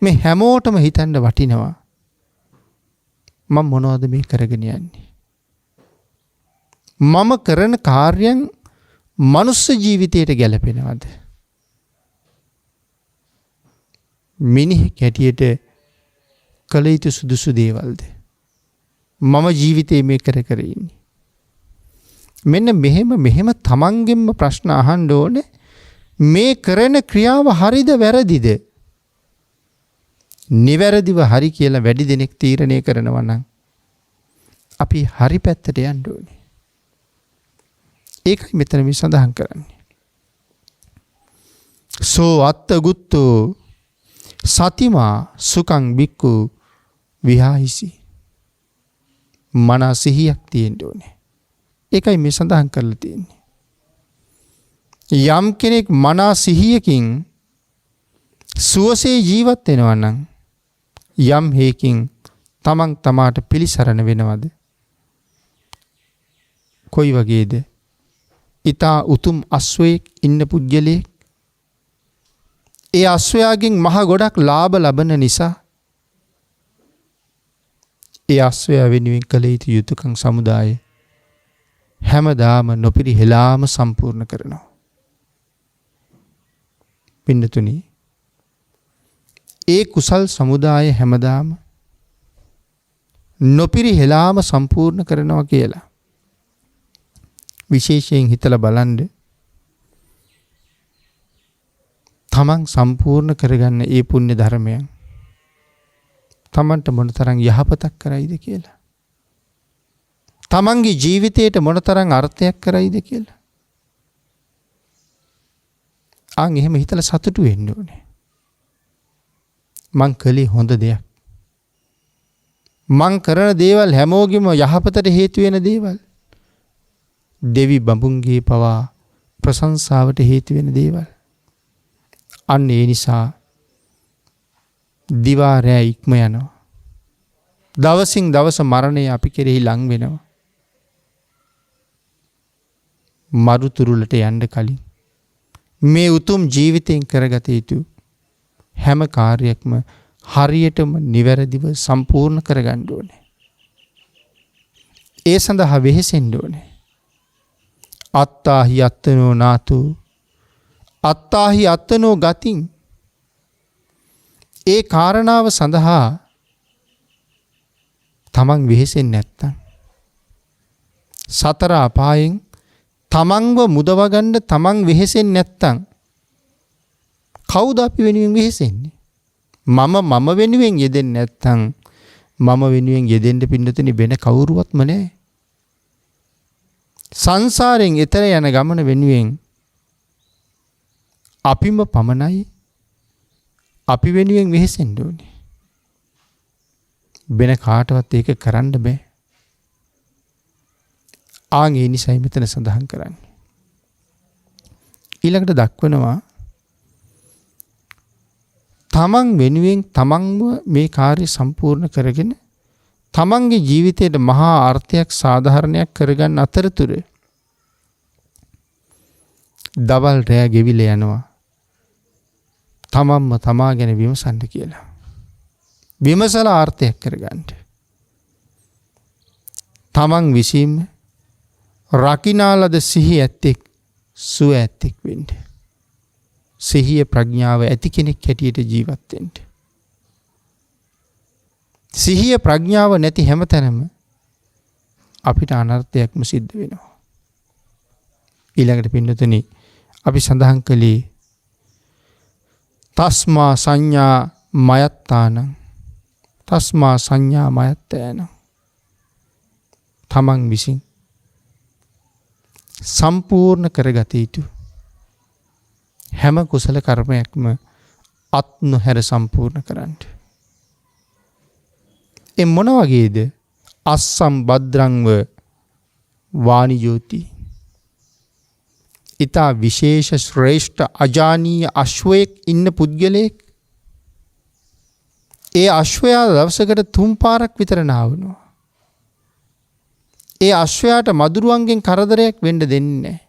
මේ හැමෝටම හිතන්න වටිනවා මම මොනවද මේ කරගෙන යන්නේ? මම කරන කාර්යයන් මනුස්ස ජීවිතයට ගැලපෙනවද? මිනිහෙක් හැටියට කළ යුතු සුදුසු දේවල්ද? මම ජීවිතේ මේ කර ඉන්නේ. මෙන්න මෙහෙම තමන්ගෙන්ම ප්‍රශ්න අහන්න ඕනේ. මේ කරන ක්‍රියාව හරිද වැරදිද? නිවැරදිව හරි කියලා වැඩි දෙනෙක් තීරණය කරනවා නම් අපි හරි පැත්තට යන්න ඕනේ. ඒකයි මෙතන මේ සඳහන් කරන්නේ. සෝ අත්තගුත්තෝ සතිමා සුකං බික්කු විහාහිසි. මනස සිහියක් තියෙන්න ඕනේ. ඒකයි මේ සඳහන් කරලා තියෙන්නේ. යම් කෙනෙක් මනස සිහියකින් සුවසේ ජීවත් වෙනවා නම් යම් හේකින් තමන් තමාට පිළිසරණ වෙනවද? කොයි වගේද? ඊතා උතුම් අස්වැයෙක් ඉන්න පුජ්‍යලෙක් ඒ අස්වැයාගෙන් මහ ගොඩක් ලාභ ලබන නිසා ඒ අස්වැයා වෙනුවෙන් කළ යුතු යුතුයකම් සමුදාය හැමදාම නොපිරිහෙලාම සම්පූර්ණ කරනවා. පින්නතුනි, ඒ කුසල් සමුදාය හැමදාම නොපිරිහෙලාම සම්පූර්ණ කරනවා කියලා විශේෂයෙන් හිතලා බලන්න. තමන් සම්පූර්ණ කරගන්න ඒ පුණ්‍ය ධර්මයන් තමන්ට මොනතරම් යහපතක් කරයිද කියලා, තමන්ගේ ජීවිතයට මොනතරම් අර්ථයක් කරයිද කියලා එහෙම හිතලා සතුටු වෙන්න ඕනේ. මං කළේ හොඳ දෙයක්. මං කරන දේවල් හැමෝගෙම යහපතට හේතු වෙන දේවල්. දෙවි බඹුන්ගේ පවා ප්‍රශංසාවට හේතු වෙන දේවල්. අන්න ඒ නිසා දිවා රැ ඉක්ම යනවා. දවසින් දවස මරණය අපි කෙරෙහි ලං වෙනවා. මරුතුරුලට යන්න කලින් මේ උතුම් ජීවිතයෙන් කරගත යුතු හැම කාර්යයක්ම හරියටම නිවැරදිව සම්පූර්ණ කරගන්න ඕනේ. ඒ සඳහා වෙහෙසෙන්න ඕනේ. අත්තාහි අත්තනෝ නාතු අත්තාහි අත්තනෝ ගතින්. ඒ කාරණාව සඳහා තමන් වෙහෙසෙන්නේ නැත්තම් සතර අපායෙන් තමන්ව මුදවගන්න තමන් වෙහෙසෙන්නේ නැත්තම් කවුද අපි වෙනුවෙන් වෙහෙසෙන්නේ? මම වෙනුවෙන් යෙදෙන්නේ නැත්තම් මම වෙනුවෙන් යෙදෙන්න පින්නතුනි වෙන කවුරුවත්ම නැහැ. සංසාරයෙන් එතර යන ගමන වෙනුවෙන් අපිම පමණයි අපි වෙනුවෙන් වෙහෙසෙන්න ඕනේ. වෙන කාටවත් ඒක කරන්න බෑ. ඒ නිසයි මෙතන සඳහන් කරන්නේ. ඊළඟට දක්වනවා තමන් වෙනුවෙන් තමන්ව මේ කාර්ය සම්පූර්ණ කරගෙන තමන්ගේ ජීවිතයට මහා අර්ථයක් සාධාරණයක් කරගන්න අතරතුර දවල් රැය ගෙවිලා යනවා. තමන්ම තමා ගැන විමසන්න කියලා. විමසලා අර්ථයක් කරගන්න. තමන් විසින්ම රකින්නාලද සිහිය ඇත්තෙක් සුව ඇත්තෙක් වෙන්න. සිහිය ප්‍රඥාව ඇති කෙනෙක් හැටියට ජීවත් වෙන්න. සිහිය ප්‍රඥාව නැති හැමතැනම අපිට අනර්ථයක්ම සිද්ධ වෙනවා. ඊළඟට පින්නතුනි අපි සඳහන් කළේ තස්මා සංඥා මයත්තාන තස්මා සංඥා මයත්තෑන. තමන් විසින් සම්පූර්ණ කරගත යුතු හැම කුසල කර්මයක්ම අත් නොහැර සම්පූර්ණ කරන්න. ඒ මොන වගේද? අස්සම් භද්‍රංව වානිජෝති. ඊතා විශේෂ ශ්‍රේෂ්ඨ අජානීය අශ්වයෙක් ඉන්න පුද්ගලයෙක්. ඒ අශ්වයා දවසකට 3 පාරක් විතර නාවනවා. ඒ අශ්වයාට මදුරුවන්ගෙන් කරදරයක් වෙන්න දෙන්නේ නැහැ.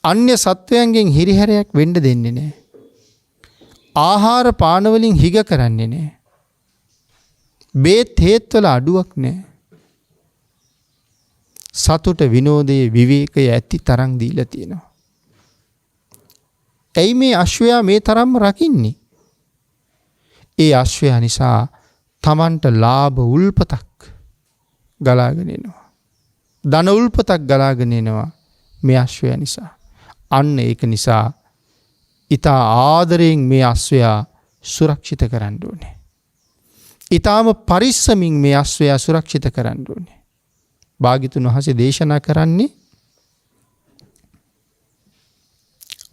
අන්‍ය සත්වයන්ගෙන් හිරිහැරයක් වෙන්න දෙන්නේ නැහැ. ආහාර පාන වලින් හිග කරන්නේ නැහැ. බේත් හේත් වල අඩුවක් නැහැ. සතුට විනෝදයේ විවේකයේ ඇති තරම් දීලා තියෙනවා. ඇයි මේ අශ්වයා මේ තරම්ම රකින්නේ? ඒ අශ්වයා නිසා Tamanට ලාභ උල්පතක් ගලාගෙන එනවා. ධන උල්පතක් ගලාගෙන එනවා මේ අශ්වයා නිසා. අන්න ඒක නිසා ඊතා ආදරයෙන් මේ අශ්වයා සුරක්ෂිත කරන්න ඕනේ. ඊටාම පරිස්සමින් මේ අශ්වයා සුරක්ෂිත කරන්න ඕනේ. භාග්‍යතුන් වහන්සේ දේශනා කරන්නේ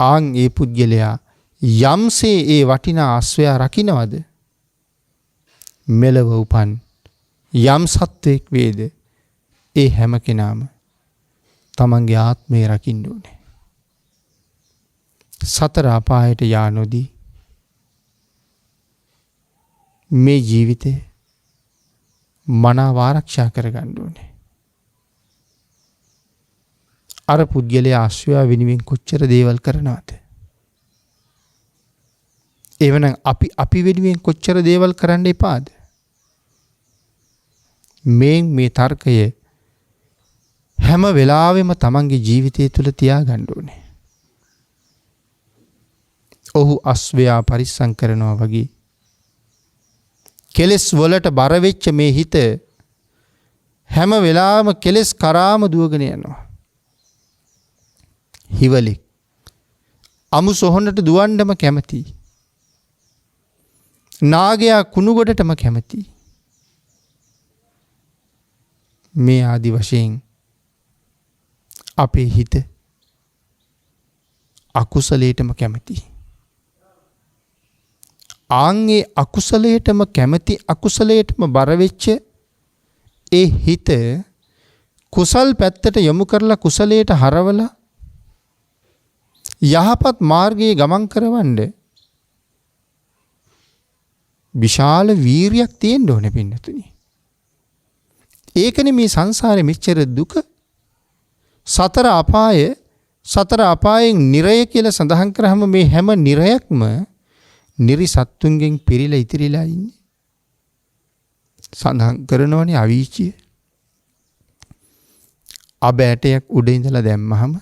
ආන් ඒ පුද්ගලයා යම්සේ ඒ වටිනා අශ්වයා රකින්නවද මෙලව උපන් යම් සත්වෙක් වේද ඒ හැම කෙනාම තමන්ගේ ආත්මය රකින්න ඕනේ. සතර අපායට යා නොදී මේ ජීවිතේ මනාව ආරක්ෂා කරගන්න ඕනේ. අර පුද්ගලයා අශ්වයා වෙනුවෙන් කොච්චර දේවල් කරනවද? එවනම් අපි වෙනුවෙන් කොච්චර දේවල් කරන්න එපාද? මේ තර්කය හැම වෙලාවෙම තමන්ගේ ජීවිතය තුළ තියාගන්න ඕනේ. ඔහු අශ්වයා පරිස්සම් කරනවා වගේ කෙලස් වලට බර වෙච්ච මේ හිත හැම වෙලාවෙම කෙලස් කරාම දුවගෙන යනවා. හිවලෙක් අමු සොහොනට දුවන්නම කැමති. නාගයා කුණු ගොඩටම කැමති. මේ ආදි වශයෙන් අපේ හිත අකුසලයටම කැමති. ආන්ගේ අකුසලයටම කැමති අකුසලයටම බර වෙච්ච ඒ හිත කුසල් පැත්තට යොමු කරලා කුසලයට හරවලා යහපත් මාර්ගයේ ගමන් කරවන්න විශාල වීරියක් තියෙන්න ඕනේ පින්නතුනි. ඒකනේ මේ සංසාරේ මෙච්චර දුක. සතර අපායෙන් නිරය කියලා සඳහන් කරාම මේ හැම නිරයක්ම නිරිසත්තුන්ගෙන් පිරීලා ඉතිරිලා ඉන්නේ. සඳහන් කරනෝනේ අවීචිය. අබ ඇටයක් උඩ ඉඳලා දැම්මහම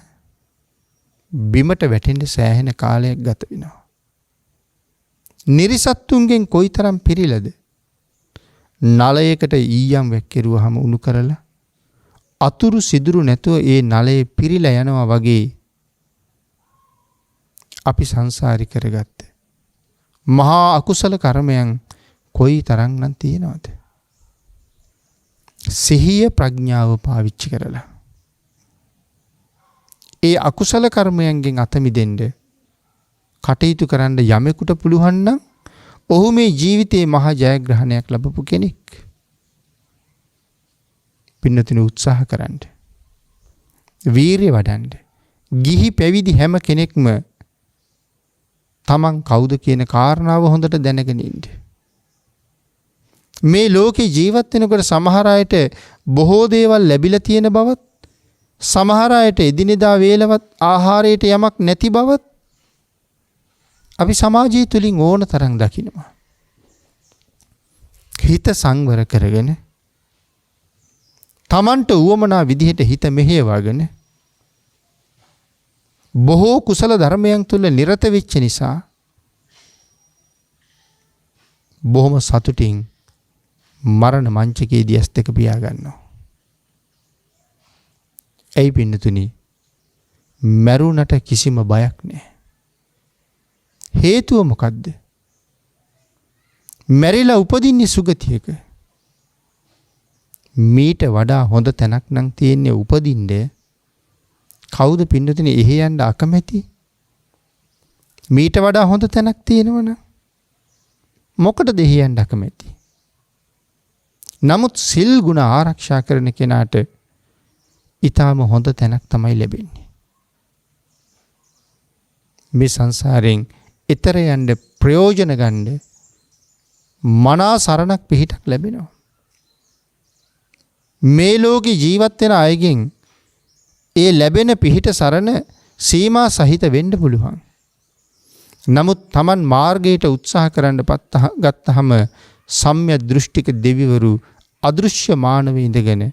බිමට වැටෙන්න සෑහෙන කාලයක් ගත වෙනවා. නිරිසත්තුන්ගෙන් කොයිතරම් පිරීලාද? නලයකට ඊයම් වැක්කිරුවාම උණු කරලා අතුරු සිදුරු නැතුව ඒ නලයේ පිරීලා යනවා වගේ අපි සංසාරي කරගත්ත මහා අකුසල කර්මයන් කොයි තරම්නම් තියෙනවද? සිහිය ප්‍රඥාව පාවිච්චි කරලා ඒ අකුසල කර්මයන්ගෙන් අත මිදෙන්න කටයුතු කරන්න යමෙකුට පුළුවන් නම් ඔහු මේ ජීවිතේ මහා ජයග්‍රහණයක් ලැබපු කෙනෙක්. පින්නතුනි උත්සාහ කරන්න. වීරිය වඩන්න. ගිහි පැවිදි හැම කෙනෙක්ම තමන් කවුද කියන කාරණාව හොඳට දැනගෙන ඉන්න. මේ ලෝකේ ජීවත් වෙනකොට සමහර අයට බොහෝ දේවල් ලැබිලා තියෙන බවත් සමහර අයට එදිනෙදා වේලවත් ආහාරයට යමක් නැති බවත් අපි සමාජය තුලින් ඕන තරම් දකිනවා. හිත සංවර කරගෙන තමන්ට උවමනා විදිහට හිත මෙහෙයවගෙන බොහෝ කුසල ධර්මයන් තුල නිරත වෙච්ච නිසා බොහොම සතුටින් මරණ මංචකයේදී ඇස් දෙක පියා ගන්නවා. ඒ පින්නතුනි මරුණට කිසිම බයක් නැහැ. හේතුව මොකද්ද? මැරිලා උපදින්නේ සුගතියක. මීට වඩා හොඳ තැනක් නම් තියෙන්නේ උපදින්න. කවුද පින්නතුනි එහෙ යන්න අකමැති? මීට වඩා හොඳ තැනක් තියෙනවනම් මොකටද එහෙයන් කැමති? නමුත් සිල් ගුණ ආරක්ෂා කරන කෙනාට ඊටාම හොඳ තැනක් තමයි ලැබෙන්නේ. මේ සංසාරයෙන් ඈතර යන්න ප්‍රයෝජන ගන්න මනා සරණක් පිහිටක් ලැබෙනවා. මේ ලෝකේ ජීවත් වෙන අයගෙන් ඒ ලැබෙන පිහිට සරණ සීමා සහිත වෙන්න පුළුවන්. නමුත් Taman මාර්ගයට උත්සාහ කරන්න ගත්තහම සම්‍යක් දෘෂ්ටික දෙවිවරු අදෘශ්‍ය මානව ඉඳගෙන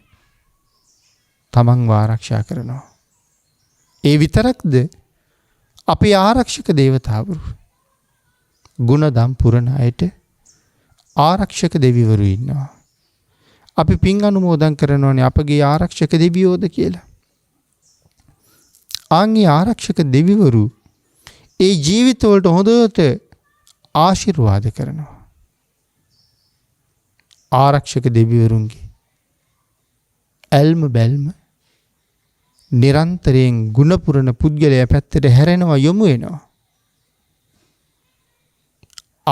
තමන්ව ආරක්ෂා කරනවා. ඒ විතරක්ද අපේ ආරක්ෂක දේවතාවරු ගුණ දම් පුරන අයට ආරක්ෂක දෙවිවරු ඉන්නවා. අපි පින් අනුමෝදන් කරනවානේ අපගේ ආරක්ෂක දෙවියෝද කියලා. ආන්ගේ ආරක්ෂක දෙවිවරු ඒ ජීවිතවලට හොඳට ආශිර්වාද කරනවා. ආරක්ෂක දෙවිවරුන්ගේ ඇල්ම බැල්ම නිරන්තරයෙන් ගුණපුරණ පුද්ගලයා පැත්තට හැරෙනවා යොමු වෙනවා.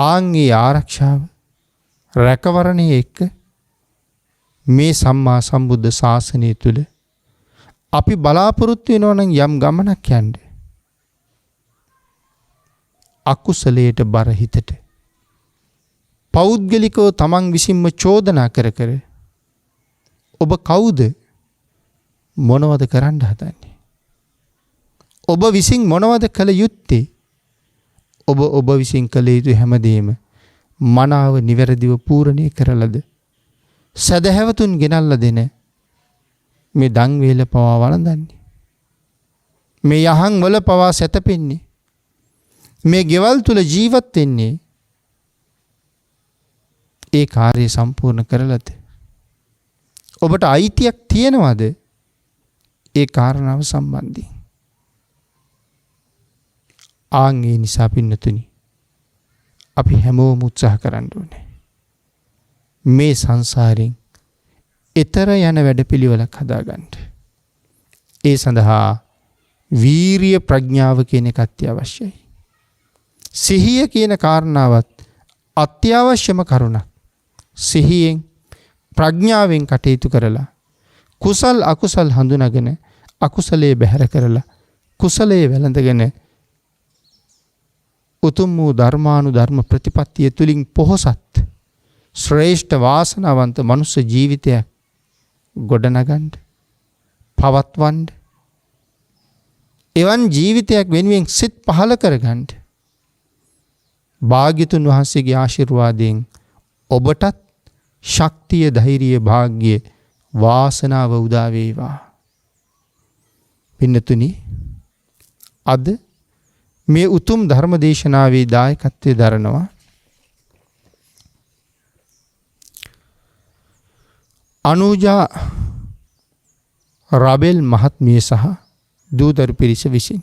ආන්ගේ ආරක්ෂාව රැකවරණයේ එක්ක මේ සම්මා සම්බුද්ධ ශාසනය තුල අපි බලාපොරොත්තු වෙනවා නම් යම් ගමනක් යන්න අකුසලයට බර හිතට පෞද්ගලිකව තමන් විසින්ම චෝදනා කර කර ඔබ කවුද මොනවද කරන්න හදන්නේ? ඔබ විසින් මොනවද කළ යුත්තේ? ඔබ විසින් කළ යුතු හැමදේම මනාව නිවැරදිව පූර්ණේ කරලද සදහැවතුන් ගෙනල්ලා දෙන මේ දන් වේල පවා වළඳන්නේ? මේ යහන් වල පවා සැතපෙන්නේ? මේ ගෙවල් තුල ජීවත් වෙන්නේ ඒ කාර්යය සම්පූර්ණ කරලද? ඔබට අයිතියක් තියෙනවද ඒ කාරණාව සම්බන්ධයෙන්? ආන්ගේ නිසා පින්නතුනි අපි හැමෝම උත්සාහ කරන්න ඕනේ මේ සංසාරයෙන් ඈතර යන වැඩපිළිවෙලක් හදාගන්න. ඒ සඳහා වීරිය ප්‍රඥාව කියන එක අත්‍යවශ්‍යයි. සිහිය කියන කාරණාවත් අත්‍යවශ්‍යම කරුණක්. සිහියෙන් ප්‍රඥාවෙන් කටයුතු කරලා කුසල් අකුසල් හඳුනාගෙන අකුසලයේ බැහැර කරලා කුසලයේ වැළඳගෙන උතුම් වූ ධර්මානුධර්ම ප්‍රතිපත්තිය තුලින් පොහොසත් ශ්‍රේෂ්ඨ වාසනාවන්ත මනුෂ්‍ය ජීවිතයක් ගොඩනගන්න පවත්වන්න එවන් ජීවිතයක් වෙනුවෙන් සිත් පහල කරගන්න භාග්‍යතුන් වහන්සේගේ ආශිර්වාදයෙන් ඔබටත් ශක්තිය ධෛර්යය වාග්ය වාසනාව උදා වේවා. පින්නතුනි අද මේ උතුම් ධර්ම දේශනාවේ දායකත්වයේ දරනවා අනුජා රබෙල් මහත්මිය සහ දූදරු පිරිස විසින්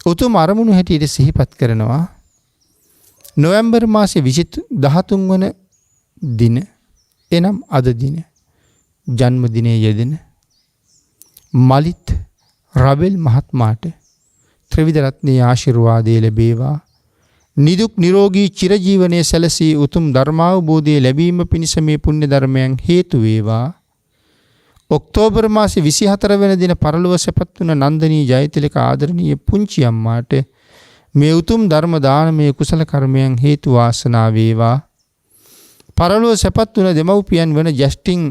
උතුම් අරමුණු හැටියට සිහිපත් කරනවා නොවැම්බර් මාසයේ 13 වන දින එනම් අද දින ජන්මදිනයේ යෙදෙන මලිත් රබෙල් මහත්මයාට ත්‍රිවිධ රත්නයේ ආශිර්වාදය ලැබේවා. නිදුක් නිරෝගී චිරජීවනයේ සැලසී උතුම් ධර්මාවබෝධය ලැබීම පිණිස මේ පුණ්‍ය ධර්මයන් හේතු වේවා. ඔක්තෝබර් මාසයේ 24 වෙනි දින පරලොව සැපත් වුණ නන්දනී ජයතිලක ආදරණීය පුංචි අම්මාට මේ උතුම් ධර්ම දානමය කුසල කර්මයන් හේතු වාසනා වේවා. පරලොව සැපත් වුණ දෙමව්පියන් වන ජස්ටින්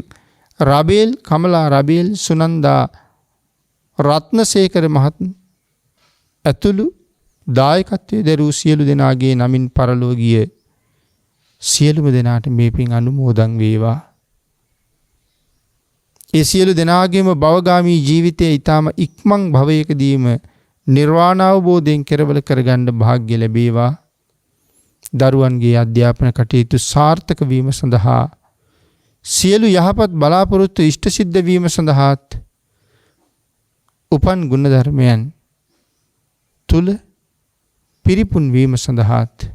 රබේල්, කමලා රබේල්, සුනන්දා රත්නසේකර මහත්මිය ඇතුළු දායකත්වයේ දරූ සියලු දෙනාගේ නමින් පරලොව ගිය සියලුම දෙනාට මේ පින් අනුමෝදන් වේවා. ඒ සියලු දෙනාගේම භවගාමී ජීවිතයේ ඊටම ඉක්මන් භවයකදීම නිර්වාණ අවබෝධයෙන් කෙරවල කරගන්න වාග්ය ලැබේවා. දරුවන්ගේ අධ්‍යාපන කටයුතු සාර්ථක වීම සඳහා සියලු යහපත් බලාපොරොත්තු ඉෂ්ට සිද්ධ වීම සඳහාත් උපන් ගුණ ධර්මයන් තුල පිරිපුන් වීම සඳහාත්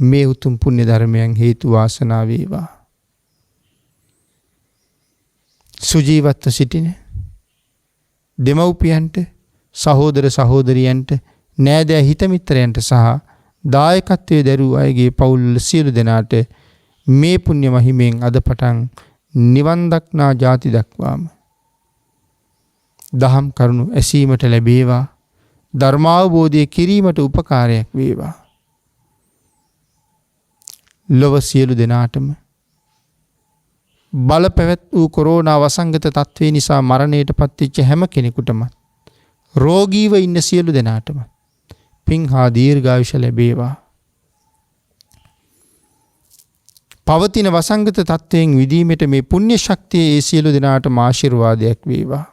මේ උතුම් පුණ්‍ය ධර්මයන් හේතු වාසනා වේවා. සුජීවත්ව සිටින දෙමව්පියන්ට, සහෝදර සහෝදරියන්ට, නෑදෑ හිතමිත්‍රයන්ට සහ දායකත්වයේ දරූ අයගේ පවුල් සියලු දෙනාට මේ පුණ්‍ය මහිමෙන් අද පටන් නිවන් දක්නා ජාති දක්වාම දහම් කරුණු ඇසීමට ලැබේවා. ධර්මාවබෝධය කිරීමට උපකාරයක් වේවා. ලොව සියලු දෙනාටම බල පැවැත් වූ කොරෝනා වසංගත තත්ත්වය නිසා මරණයට පත්වෙච්ච හැම කෙනෙකුටම, රෝගීව ඉන්න සියලු දෙනාටම පින් හා දීර්ඝායුෂ ලැබේවා. පවතින වසංගත තත්ත්වයෙන් විදීමට මේ පුණ්‍ය ශක්තිය ඒ සියලු දෙනාටම ආශිර්වාදයක් වේවා.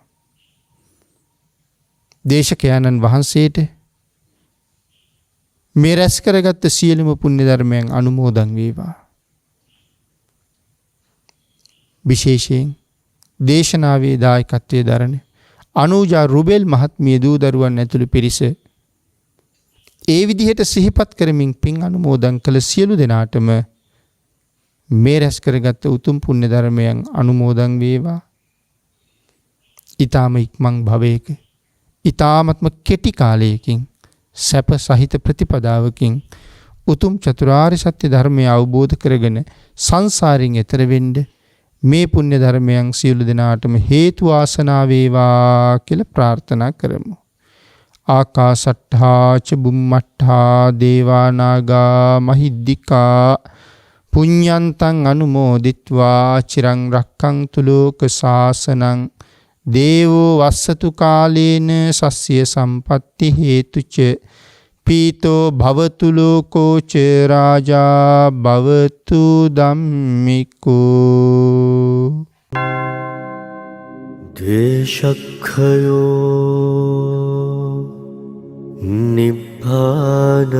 දේශකයන්න් වහන්සේට මේ රැස් කරගත්ත සියලුම පුණ්‍ය ධර්මයන් අනුමෝදන් වේවා. විශේෂයෙන් දේශනාවේ දායකත්වයේ දරන අනුජා රුබෙල් මහත්මිය දූ දරුවන් ඇතුළු පිරිස ඒ විදිහට සිහිපත් කරමින් පින් අනුමෝදන් කළ සියලු දෙනාටම මේ රැස් කරගත්ත උතුම් පුණ්‍ය ධර්මයන් අනුමෝදන් වේවා. ඊ타ම ඉක්මන් භවයක ඊ타මත්ම කෙටි කාලයකින් සැප සහිත ප්‍රතිපදාවකින් උතුම් චතුරාර්ය සත්‍ය ධර්මය අවබෝධ කරගෙන සංසාරයෙන් එතර වෙන්න මේ පුණ්‍ය ධර්මයන් සියලු දෙනාටම හේතු වාසනා වේවා කියලා ප්‍රාර්ථනා කරමු. ආකාසට්ඨා ච බුම්මට්ඨා දේවා නාග මහිද්దికා පුඤ්ඤන්තං අනුමෝදිත්වා චිරං රක්ඛන්තු ලෝක සාසනං දේවෝ වස්සතු කාලේන සස්්‍ය සම්පatti හේතුච පීතෝ භවතු ලෝකෝ ච රාජා භවතු ධම්මිකෝ. දේශක්ඛයෝ නිබ්බානං